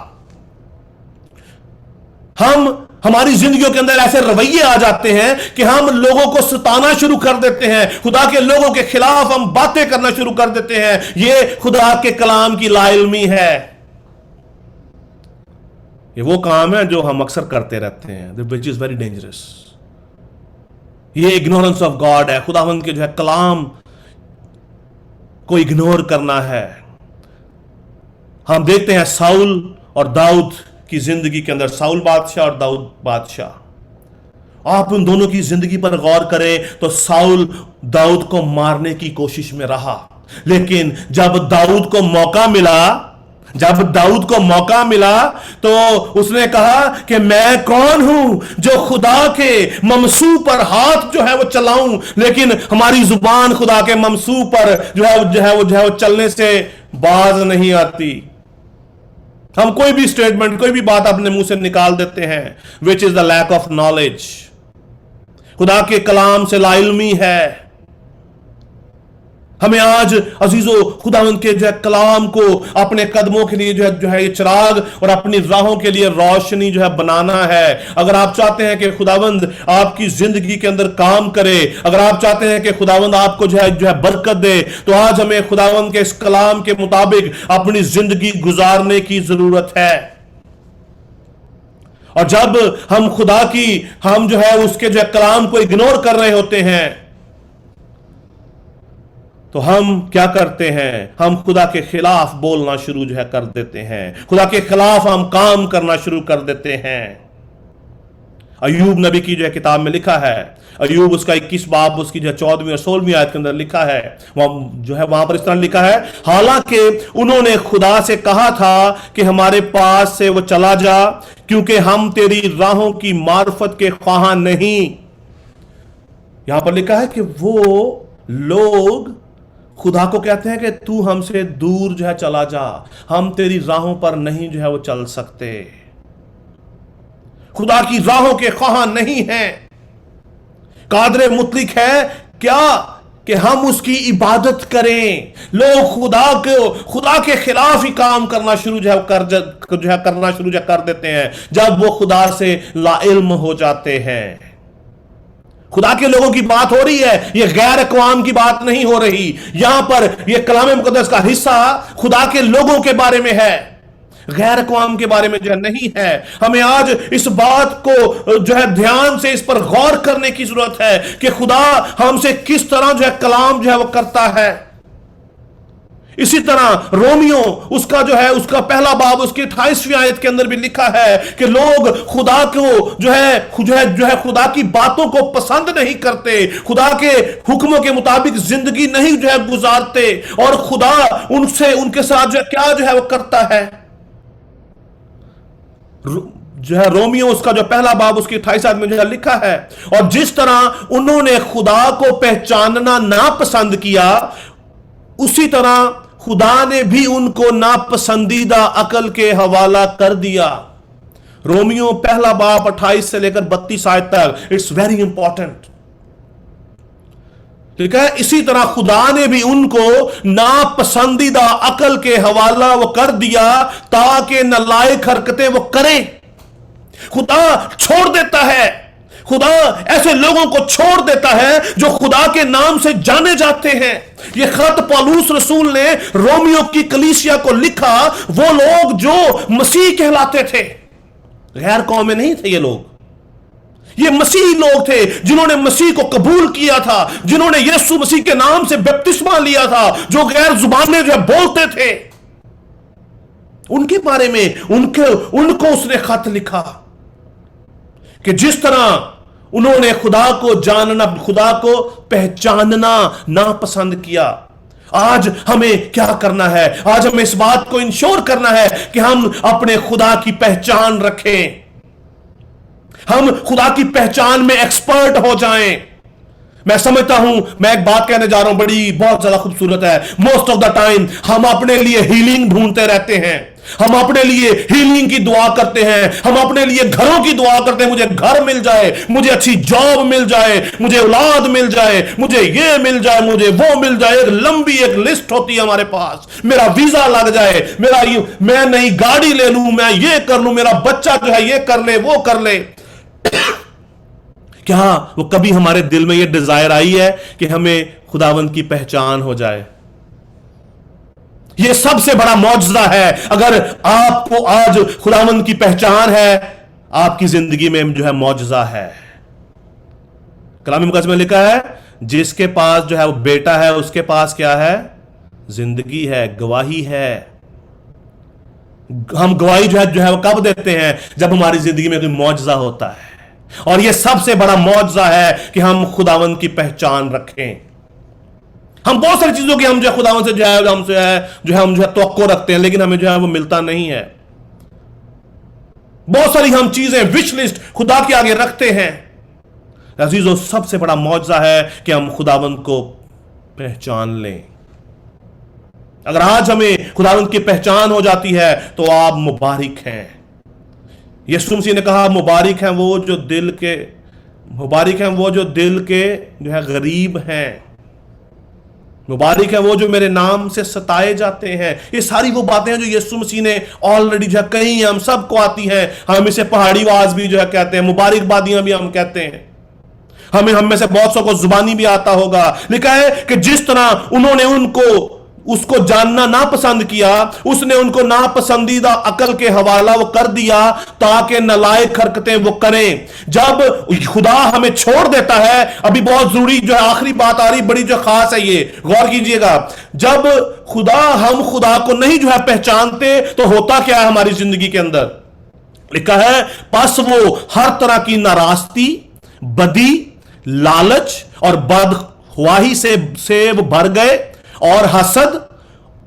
[SPEAKER 3] हमारी जिंदगियों के अंदर ऐसे रवैये आ जाते हैं कि हम लोगों को सताना शुरू कर देते हैं, खुदा के लोगों के खिलाफ हम बातें करना शुरू कर देते हैं। यह खुदा के कलाम की लाइल्मी है। ये वो काम है जो हम अक्सर करते रहते हैं, विच इज वेरी डेंजरस। ये इग्नोरेंस ऑफ गॉड है, खुदावंद के जो है कलाम को इग्नोर करना है। हम देखते हैं साउल और दाऊद की जिंदगी के अंदर, साउल बादशाह और दाऊद बादशाह, आप उन दोनों की जिंदगी पर गौर करें तो साउल दाऊद को मारने की कोशिश में रहा, लेकिन जब दाऊद को मौका मिला तो उसने कहा कि मैं कौन हूं जो खुदा के ममसू पर हाथ जो है वो चलाऊं। लेकिन हमारी जुबान खुदा के ममसू पर जो है वो चलने से बाज नहीं आती। हम कोई भी स्टेटमेंट, कोई भी बात अपने मुंह से निकाल देते हैं, which is the lack of knowledge. खुदा के कलाम से लाइल्मी है। हमें आज अजीजों खुदावंद के जो है कलाम को अपने कदमों के लिए जो है ये चिराग और अपनी राहों के लिए रोशनी जो है बनाना है। अगर आप चाहते हैं कि खुदावंद आपकी जिंदगी के अंदर काम करे, अगर आप चाहते हैं कि खुदावंद आपको जो है बरकत दे, तो आज हमें खुदावंद के इस कलाम के मुताबिक अपनी जिंदगी गुजारने की जरूरत है। और जब हम जो है उसके जो है कलाम को इग्नोर कर रहे होते हैं, तो हम क्या करते हैं? हम खुदा के खिलाफ बोलना शुरू जो है कर देते हैं, खुदा के खिलाफ हम काम करना शुरू कर देते हैं। अय्यूब नबी की जो है किताब में लिखा है, अय्यूब उसका 21 बाब उसकी जो 14वीं और 16वीं आयत के अंदर लिखा है, वहां पर इस तरह लिखा है, हालांकि उन्होंने खुदा से कहा था कि हमारे पास से वो चला जा, क्योंकि हम तेरी राहों की मार्फत के ख्वाह नहीं। यहां पर लिखा है कि वो लोग खुदा को कहते हैं कि तू हमसे दूर जो है चला जा, हम तेरी राहों पर नहीं जो है वो चल सकते। खुदा की राहों के ख्वाह नहीं है। कादरे मुतलिक है क्या कि हम उसकी इबादत करें। लोग खुदा के खिलाफ ही काम करना शुरू कर देते हैं जब वो खुदा से लाइल्म हो जाते हैं। खुदा के लोगों की बात हो रही है, ये गैर अक़वाम की बात नहीं हो रही। यहां पर ये कलाम मुक़द्दस का हिस्सा खुदा के लोगों के बारे में है, गैर अक़वाम के बारे में जो नहीं है। हमें आज इस बात को जो है ध्यान से इस पर गौर करने की जरूरत है कि खुदा हमसे किस तरह जो है कलाम जो है वो करता है। इसी तरह रोमियो उसका पहला बाब उसकी 28वीं आयत के अंदर भी लिखा है कि लोग खुदा को जो है खुदा की बातों को पसंद नहीं करते, खुदा के हुक्मों के मुताबिक जिंदगी नहीं जो है गुजारते, और खुदा उनके साथ जो है वो करता है। जो है रोमियो उसका जो पहला बाब उसकी 28 आयत में जो है लिखा है, और जिस तरह उन्होंने खुदा को पहचानना नापसंद किया, उसी तरह खुदा ने भी उनको नापसंदीदा अकल के हवाला कर दिया। रोमियो पहला बाब 28 से लेकर 32 आयत तक, इट्स वेरी इंपॉर्टेंट। ठीक है, इसी तरह खुदा ने भी उनको नापसंदीदा अकल के हवाला वो कर दिया ताकि नालायक हरकतें वो करें। खुदा छोड़ देता है, खुदा ऐसे लोगों को छोड़ देता है जो खुदा के नाम से जाने जाते हैं। यह खत पौलुस रसूल ने रोमियो की कलीसिया को लिखा, वो लोग जो मसीह कहलाते थे, गैर कौम में नहीं थे ये लोग, ये मसीही लोग थे जिन्होंने मसीह को कबूल किया था, जिन्होंने यीशु मसीह के नाम से बपतिस्मा लिया था, जो गैर जुबानें जो बोलते थे। उनके बारे में उनको उसने खत लिखा कि जिस तरह उन्होंने खुदा को जानना, खुदा को पहचानना नापसंद किया। आज हमें क्या करना है? आज हमें इस बात को इंश्योर करना है कि हम अपने खुदा की पहचान रखें, हम खुदा की पहचान में एक्सपर्ट हो जाएं। मैं समझता हूं, मैं एक बात कहने जा रहा हूं, बहुत ज्यादा खूबसूरत है। मोस्ट ऑफ द टाइम हम अपने लिए हीलिंग ढूंढते रहते हैं, हम अपने लिए हीलिंग की दुआ करते हैं, हम अपने लिए घरों की दुआ करते हैं, मुझे घर मिल जाए, मुझे अच्छी जॉब मिल जाए, मुझे औलाद मिल जाए, मुझे ये मिल जाए, मुझे वो मिल जाए। एक लंबी एक लिस्ट होती है हमारे पास, मेरा वीजा लग जाए, मैं नई गाड़ी ले लूं, मैं ये कर लूं, मेरा बच्चा जो है ये कर ले, वो कर ले। क्या वो कभी हमारे दिल में ये डिजायर आई है कि हमें खुदावंद की पहचान हो जाए? ये सबसे बड़ा मौजज़ा है। अगर आपको आज खुदावंद की पहचान है, आपकी जिंदगी में जो है मौजज़ा है। कलाम मुक़द्दस में लिखा है, जिसके पास जो है वो बेटा है, उसके पास क्या है? जिंदगी है, गवाही है। हम गवाही जो है वो कब देते हैं? जब हमारी जिंदगी में कोई मौजज़ा होता है। और यह सबसे बड़ा मौजज़ा है कि हम खुदावंद की पहचान रखें। हम बहुत सारी चीजों की हम जो खुदावंद से हम तवक्को रखते हैं, लेकिन हमें जो है वो मिलता नहीं है। बहुत सारी हम चीजें विश लिस्ट खुदा के आगे रखते हैं। अजीजों, सबसे बड़ा मौजज़ा है कि हम खुदावंद को पहचान लें। अगर आज हमें खुदावंद की पहचान हो जाती है तो आप मुबारक हैं। यीशु मसीह ने कहा, मुबारक हैं वो जो दिल के जो है गरीब हैं, मुबारक है वो जो मेरे नाम से सताए जाते हैं। ये सारी वो बातें हैं जो यीशु मसीह ने ऑलरेडी जो कही हैं, हम सबको आती हैं। हम इसे पहाड़ी आवाज भी जो है कहते हैं, मुबारकबादियां भी हम कहते हैं। हम में से बहुत सौ को जुबानी भी आता होगा। लिखा है कि जिस तरह उन्होंने उसको जानना नापसंद किया, उसने उनको नापसंदीदा अकल के हवाला वो कर दिया ताकि नालायक हरकतें वो करें। जब खुदा हमें छोड़ देता है, अभी बहुत जरूरी जो है आखिरी बात आ रही, बड़ी जो खास है, ये गौर कीजिएगा। जब हम खुदा को नहीं जो है पहचानते तो होता क्या है हमारी जिंदगी के अंदर? लिखा है, बस वो हर तरह की नाराजगी, बदी, लालच और बदख्वाही से वो भर गए, और हसद,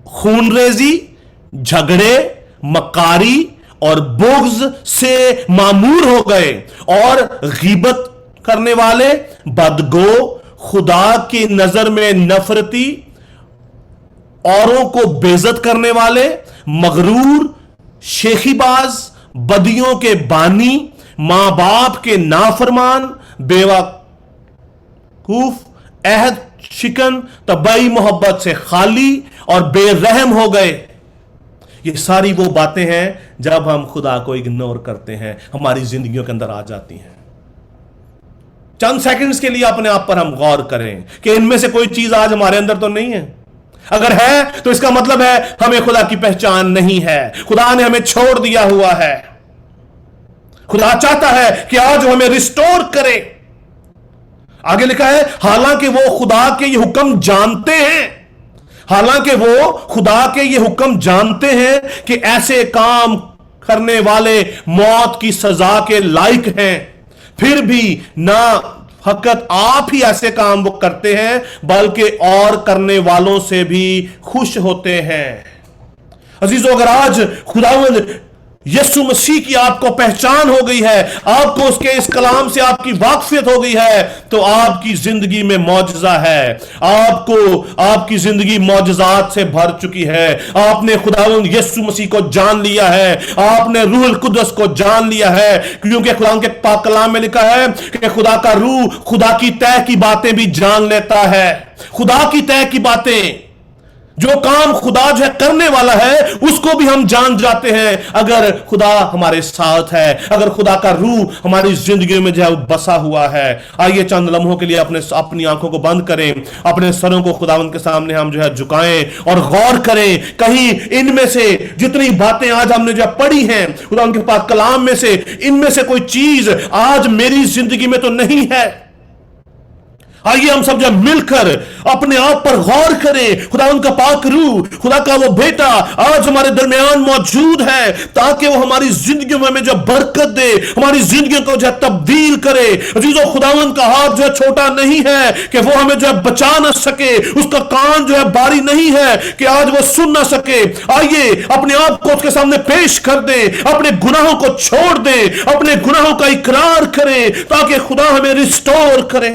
[SPEAKER 3] खूनरेजी, झगड़े, मकारी और बुग़्ज़ से मामूर हो गए, और गीबत करने वाले, बदगो, खुदा की नजर में नफरती, औरों को बेइज्जत करने वाले, मगरूर, शेखीबाज, बदियों के बानी, मां बाप के नाफरमान, बेवकूफ, अहद शिकन तबाही मोहब्बत से खाली और बेरहम हो गए। ये सारी वो बातें हैं जब हम खुदा को इग्नोर करते हैं, हमारी जिंदगियों के अंदर आ जाती हैं। चंद सेकंड्स के लिए अपने आप पर हम गौर करें कि इनमें से कोई चीज आज हमारे अंदर तो नहीं है। अगर है तो इसका मतलब है हमें खुदा की पहचान नहीं है, खुदा ने हमें छोड़ दिया हुआ है। खुदा चाहता है कि आज वो हमें रिस्टोर करे। आगे लिखा है, हालांकि वो खुदा के ये हुक्म जानते हैं, हालांकि वो खुदा के ये हुक्म जानते हैं कि ऐसे काम करने वाले मौत की सजा के लायक हैं, फिर भी ना फकत आप ही ऐसे काम वो करते हैं बल्कि और करने वालों से भी खुश होते हैं। अजीजों, अगर आज खुदावंद यीशु मसीह की आपको पहचान हो गई है, आपको उसके इस कलाम से आपकी वाकफियत हो गई है, तो आपकी जिंदगी में मौजज़ा है। आपकी जिंदगी मौजज़ात से भर चुकी है। आपने खुदावंद यीशु मसीह को जान लिया है, आपने रूहुल कुद्दस को जान लिया है, क्योंकि खुदा के पाक कलाम में लिखा है कि खुदा का रूह खुदा की तय की बातें भी जान लेता है। खुदा की तय की बातें, जो काम खुदा जो है करने वाला है, उसको भी हम जान जाते हैं अगर खुदा हमारे साथ है, अगर खुदा का रूह हमारी जिंदगी में जो है बसा हुआ है। आइए चंद लम्हों के लिए अपनी आंखों को बंद करें, अपने सरों को खुदावंद के सामने हम जो है झुकाएं और गौर करें, कहीं इनमें से जितनी बातें आज हमने जो पढ़ी हैं खुदावंद के पाक कलाम में से, इनमें से कोई चीज आज मेरी जिंदगी में तो नहीं है। आइए हम सब जब मिलकर अपने आप पर गौर करें। खुदा उनका पाक रूह, खुदा का वो बेटा आज हमारे दरमियान मौजूद है, ताकि वो हमारी जिंदगी में हमें जो बरकत दे, हमारी जिंदगी को जो तब्दील करे। अजीजों, खुदावंद का हाथ जो है छोटा नहीं है कि वो हमें जो है बचा ना सके, उसका कान जो है बारी नहीं है कि आज वो सुन ना सके। आइए अपने आप को उसके सामने पेश कर दें, अपने गुनाहों को छोड़ दें, अपने गुनाहों का इकरार करें, ताकि खुदा हमें रिस्टोर करे।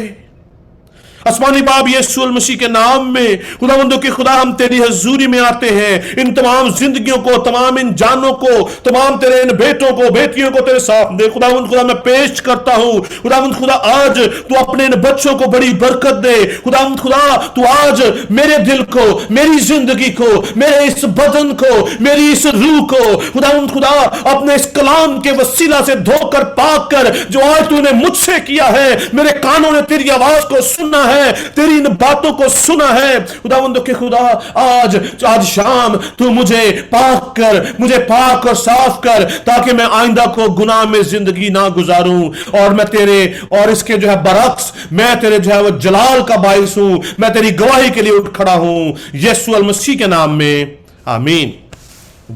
[SPEAKER 3] आसमानी बाप यीशु मसीह के नाम में खुदावंदों के खुदा, हम तेरी हजूरी में आते हैं। इन तमाम जिंदगियों को, तमाम इन जानों को, तमाम तेरे इन बेटों को, बेटियों को तेरे सामने खुदावंद खुदा मैं पेश करता हूं। खुदावंद खुदा, आज तू अपने इन बच्चों को बड़ी बरकत दे। खुदावंद खुदा, तू आज मेरे दिल को, मेरी जिंदगी को, मेरे इस बदन को, मेरी इस रूह को खुदावंद खुदा अपने इस कलाम के वसीला से धोकर पाक कर, जो आज तूने मुझसे किया है। मेरे कानों ने तेरी आवाज को सुना है, तेरी इन बातों को सुना है। खुदावंद के खुदा, आज शाम तू मुझे पाक कर, मुझे पाक और साफ कर, ताकि मैं आइंदा को गुनाह में जिंदगी ना गुजारूं, और मैं तेरे और इसके जो है बरक्स, मैं तेरे जो है वो जलाल का बाइस हूं, मैं तेरी गवाही के लिए उठ खड़ा हूं, यीशु अल मसीह के नाम में, आमीन।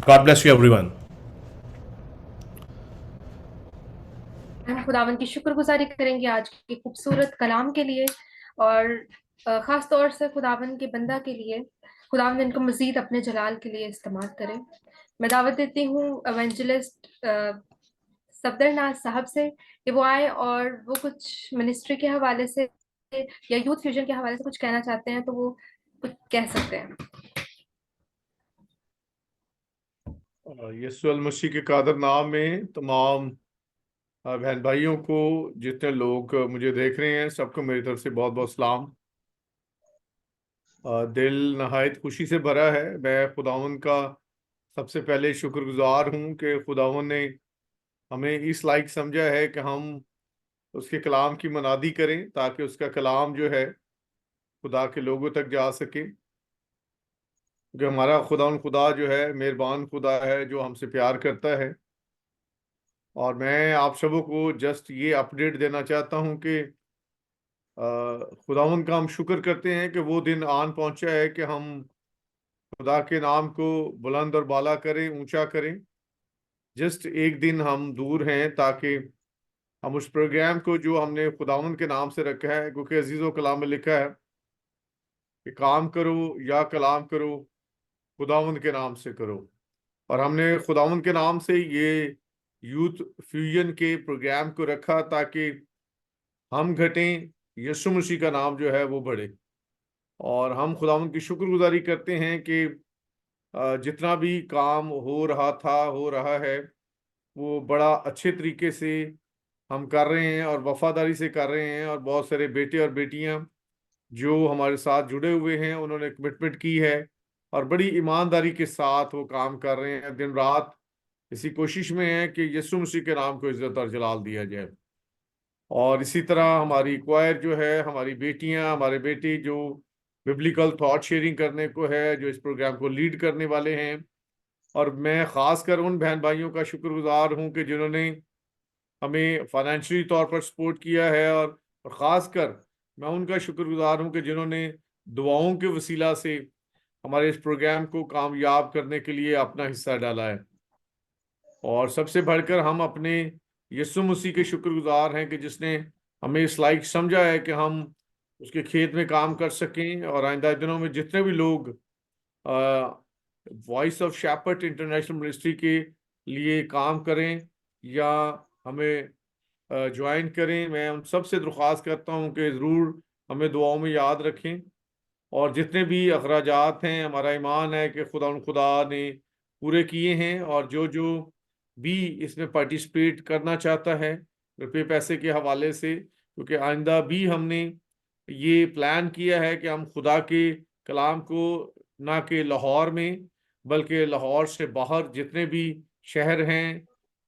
[SPEAKER 3] God bless you everyone.
[SPEAKER 1] हम खुदावन की शुक्रगुजारी करेंगे आज के खूबसूरत कलाम के लिए, और ख़ास तौर से खुदावन के बंदा के लिए। खुदावन इनको मज़ीद अपने जलाल के लिए इस्तेमाल करें। मैं दावत देती हूँ एवेंजलिस्ट सफदरनाज साहब से कि वो आए और वो कुछ मिनिस्ट्री के हवाले से या यूथ फ्यूजन के हवाले से कुछ कहना चाहते हैं, तो वो कुछ कह सकते हैं।
[SPEAKER 6] यीशु मसीह के कादर नाम में तमाम बहन भाइयों को, जितने लोग मुझे देख रहे हैं, सबको मेरी तरफ से बहुत बहुत सलाम। दिल नहायत खुशी से भरा है। मैं खुदावन का सबसे पहले शुक्रगुजार हूँ कि खुदावन ने हमें इस लायक समझा है कि हम उसके कलाम की मनादी करें, ताकि उसका कलाम जो है खुदा के लोगों तक जा सके। क्योंकि हमारा खुदा जो है मेहरबान खुदा है, जो हमसे प्यार करता है। और मैं आप सबों को जस्ट ये अपडेट देना चाहता हूँ कि खुदावन का हम शुक्र करते हैं कि वो दिन आन पहुंचा है कि हम खुदा के नाम को बुलंद और बाला करें, ऊंचा करें। जस्ट एक दिन हम दूर हैं, ताकि हम उस प्रोग्राम को जो हमने खुदावन के नाम से रखा है, क्योंकि अजीज़ो कलाम में लिखा है कि काम करो या कलाम करो, खुदावन के नाम से करो। और हमने खुदावन के नाम से ये यूथ फ्यूजन के प्रोग्राम को रखा, ताकि हम घटें, यीशु मसीह का नाम जो है वो बढ़े। और हम खुदावन की शुक्रगुजारी करते हैं कि जितना भी काम हो रहा है, वो बड़ा अच्छे तरीके से हम कर रहे हैं और वफादारी से कर रहे हैं। और बहुत सारे बेटे और बेटियां जो हमारे साथ जुड़े हुए हैं, उन्होंने कमिटमेंट की है और बड़ी ईमानदारी के साथ वो काम कर रहे हैं, दिन रात इसी कोशिश में है कि यीशु मसीह के नाम को इज्जत और जलाल दिया जाए। और इसी तरह हमारी क्वायर जो है, हमारी बेटियां, हमारे बेटे जो बिब्लिकल थॉट शेयरिंग करने को है, जो इस प्रोग्राम को लीड करने वाले हैं। और मैं खासकर उन बहन भाइयों का शुक्रगुजार हूं कि जिन्होंने हमें फाइनेंशियली तौर पर सपोर्ट किया है, और ख़ासकर मैं उनका शुक्रगुजार हूं कि जिन्होंने दुआओं के वसीला से हमारे इस प्रोग्राम को कामयाब करने के लिए अपना हिस्सा डाला है। और सबसे बढ़कर हम अपने यीशु मसीह के शुक्रगुजार हैं कि जिसने हमें इस लायक समझा है कि हम उसके खेत में काम कर सकें, और आइंदा दिनों में जितने भी लोग voice of shepherd international ministry के लिए काम करें या हमें ज्वाइन करें, मैं उन सबसे दरख्वास्त करता हूं कि ज़रूर हमें दुआओं में याद रखें। और जितने भी अखराजात हैं, हमारा ईमान है कि खुदा ने पूरे किए हैं, और जो जो भी इसमें पार्टिसिपेट करना चाहता है रुपये पैसे के हवाले से, क्योंकि आइंदा भी हमने ये प्लान किया है कि हम खुदा के कलाम को ना कि लाहौर में बल्कि लाहौर से बाहर जितने भी शहर हैं,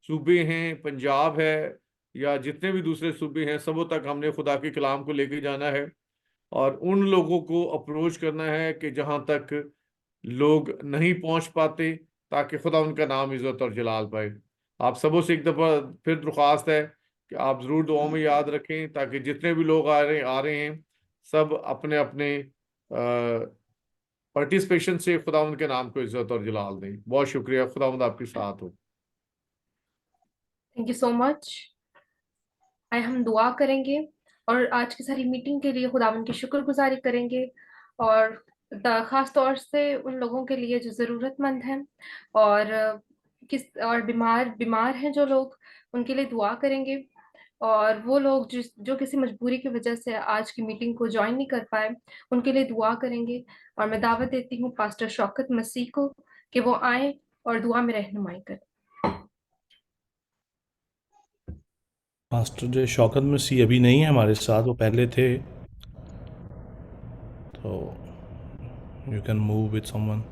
[SPEAKER 6] सूबे हैं, पंजाब है या जितने भी दूसरे सूबे हैं, सबों तक हमने खुदा के कलाम को लेके जाना है और उन लोगों को अप्रोच करना है कि जहां तक लोग नहीं पहुंच पाते, ताकि खुदा उनका नाम इज्जत और जलाल पाए। आप सबों से एक दफ़ा फिर दरख्वास्त है कि आप ज़रूर दुआओं में याद रखें, ताकि जितने भी लोग आ रहे हैं सब अपने अपने पार्टिसिपेशन से खुदा उनके नाम को इज्जत और जलाल दें। बहुत शुक्रिया, खुदा आपके साथ हो।
[SPEAKER 1] Thank you so much. आए हम दुआ करेंगे और आज की सारी मीटिंग के लिए खुदावन की शुक्रगुजारी करेंगे, और खास तौर से उन लोगों के लिए जो ज़रूरतमंद हैं और बीमार हैं जो लोग, उनके लिए दुआ करेंगे। और वो लोग जो किसी मजबूरी की वजह से आज की मीटिंग को ज्वाइन नहीं कर पाए, उनके लिए दुआ करेंगे। और मैं दावत देती हूँ पास्टर शौकत मसीह को कि वो आए और दुआ में रहनुमाई करें।
[SPEAKER 3] पास्टर जो शौकत मसीह अभी नहीं है हमारे साथ, वो पहले थे, तो you can move with someone.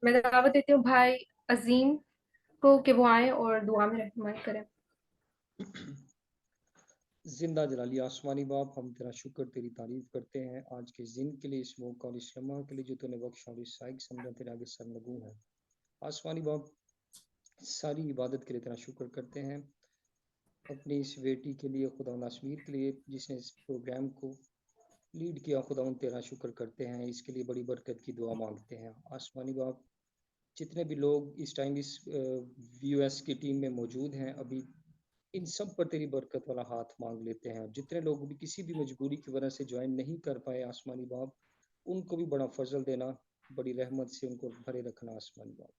[SPEAKER 1] मैं दावत देती हूँ भाई अजीम को कि वो आए और दुआ में रहनुमाई करें।
[SPEAKER 7] जिंदा जलाली आसमानी बाप, हम तेरा शुक्र तेरी तारीफ करते हैं आज के दिन के लिए, इस मौका और इस लम्हा के लिए जो तूने बख्शा और इस साइक समझा तेरे आगे सरनगू है। आसमानी बाप, सारी इबादत के लिए तेरा शुक्र करते हैं, अपनी इस बेटी के लिए, खुदा नासमीर के लिए जिसने इस प्रोग्राम को लीड किया, खुदा तेरा शुक्र करते हैं, इसके लिए बड़ी बरकत की दुआ मांगते हैं। आसमानी बाप, जितने भी लोग इस टाइम इस यूएस की टीम में मौजूद हैं, अभी इन सब पर तेरी बरकत वाला हाथ मांग लेते हैं। जितने लोग भी किसी भी मजबूरी की वजह से ज्वाइन नहीं कर पाए, आसमानी बाप उनको भी बड़ा फजल देना, बड़ी रहमत से उनको भरे रखना। आसमानी बाप,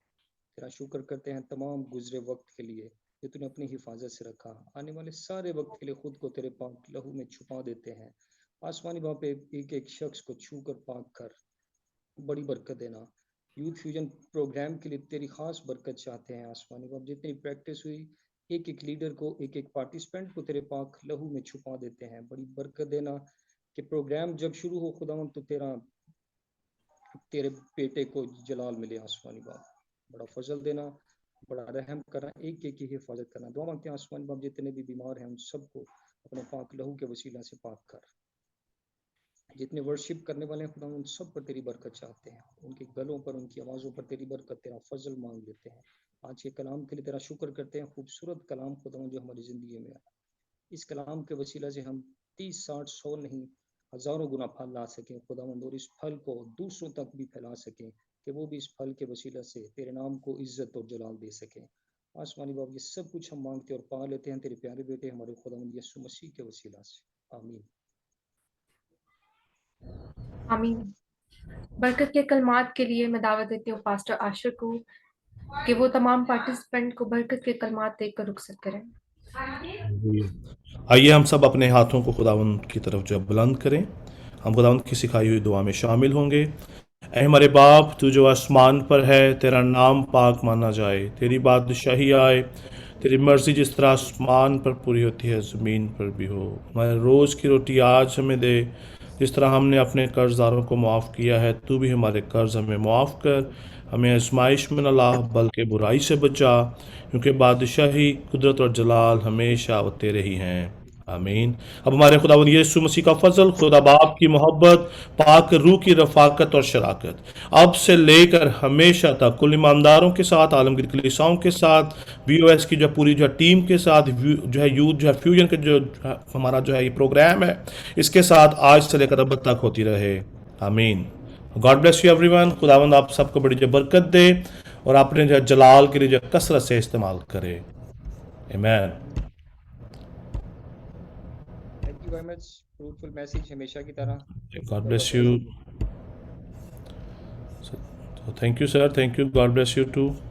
[SPEAKER 7] तेरा शुक्र करते हैं तमाम गुजरे वक्त के लिए जो तूने अपनी हिफाजत से रखा, आने वाले सारे वक्त के लिए खुद को तेरे पाक लहू में छुपा देते हैं। आसमानी बाप, एक एक शख्स को छू कर पाक कर बड़ी बरकत देना। यूथ फ्यूजन प्रोग्राम के लिए तेरी खास बरकत चाहते हैं। आसमानी बाप, जितनी प्रैक्टिस हुई, एक एक लीडर को, एक एक पार्टिसिपेंट को तेरे पाक लहू में छुपा देते हैं, बड़ी बरकत देना कि प्रोग्राम जब शुरू हो खुदावन तो तेरे बेटे को जलाल मिले। आसमानी बाप, बड़ा फजल देना, बड़ा रहम करना, एक एक की हिफाजत करना। दुआ मांगते हैं आसमानी बाप, जितने भी बीमार हैं उन सबको अपने पाक लहू के वसीला से पाक कर। जितने वर्शिप करने वाले हैं खुदा उन सब पर तेरी बरकत चाहते हैं, उनके गलों पर, उनकी आवाज़ों पर तेरी बरकत, तेरा फजल मांग लेते हैं। आज के कलाम के लिए तेरा शुक्र करते हैं, खूबसूरत कलाम खुदा जो हमारी ज़िंदगी में आया, इस कलाम के वसीला से हम 30, 60, 100 नहीं, हज़ारों गुना फल ला सकें खुदावंद, और इस फल को दूसरों तक भी फैला सकें कि वो भी इस फल के वसीला से तेरे नाम को इज्जत और जलाल दे सकें। आसमानी बाप, ये सब कुछ हम मांगते और पा लेते हैं तेरे प्यारे बेटे हमारे खुदावंद यीशु मसीह के वसीला से, आमीन।
[SPEAKER 1] आमीन। बरकत के कलमात के लिए मैं दावत देती हूँ पास्टर आशिक को कि वो तमाम पार्टिसिपेंट को बरकत के कलमात देकर रुखसत करें।
[SPEAKER 3] आइए हम सब अपने हाथों को खुदावंद की तरफ जब बुलंद करें, हम खुदावंद की सिखाई हुई दुआ में शामिल होंगे। ऐ हमारे बाप, तू जो आसमान पर है, तेरा नाम पाक माना जाए, तेरी बादशाही आए, तेरी मर्जी जिस तरह आसमान पर पूरी होती है ज़मीन पर भी हो। हमारे रोज़ की रोटी आज हमें दे, जिस तरह हमने अपने कर्जदारों को माफ़ किया है, तू भी हमारे कर्ज हमें माफ़ कर। हमें आजमाइश में न ला, बल्कि बुराई से बचा, क्योंकि बादशाही, कुदरत और जलाल हमेशा वो तेरे ही हैं। आमीन। अब हमारे खुदावंद यीशु मसीह का फजल, खुदा बाप की मोहब्बत, पाक रूह की रफ़ाकत और शराकत अब से लेकर हमेशा तक कुल ईमानदारों के साथ, आलमगीर कलीसियाओं के साथ, VOS की जो पूरी जो टीम के साथ, जो है यूथ जो है फ्यूजन के जो हमारा जो है ये प्रोग्राम है, इसके साथ आज से लेकर अब तक होती रहे। आमीन। God bless you everyone. खुदावंद आप सबको बड़ी जो बरकत दे और अपने जो जलाल के लिए जो कसरत से इस्तेमाल करे। आमीन।
[SPEAKER 9] Thank you very much, fruitful message हमेशा की तरह।
[SPEAKER 3] God bless you. So thank you, sir. Thank you. God bless you too.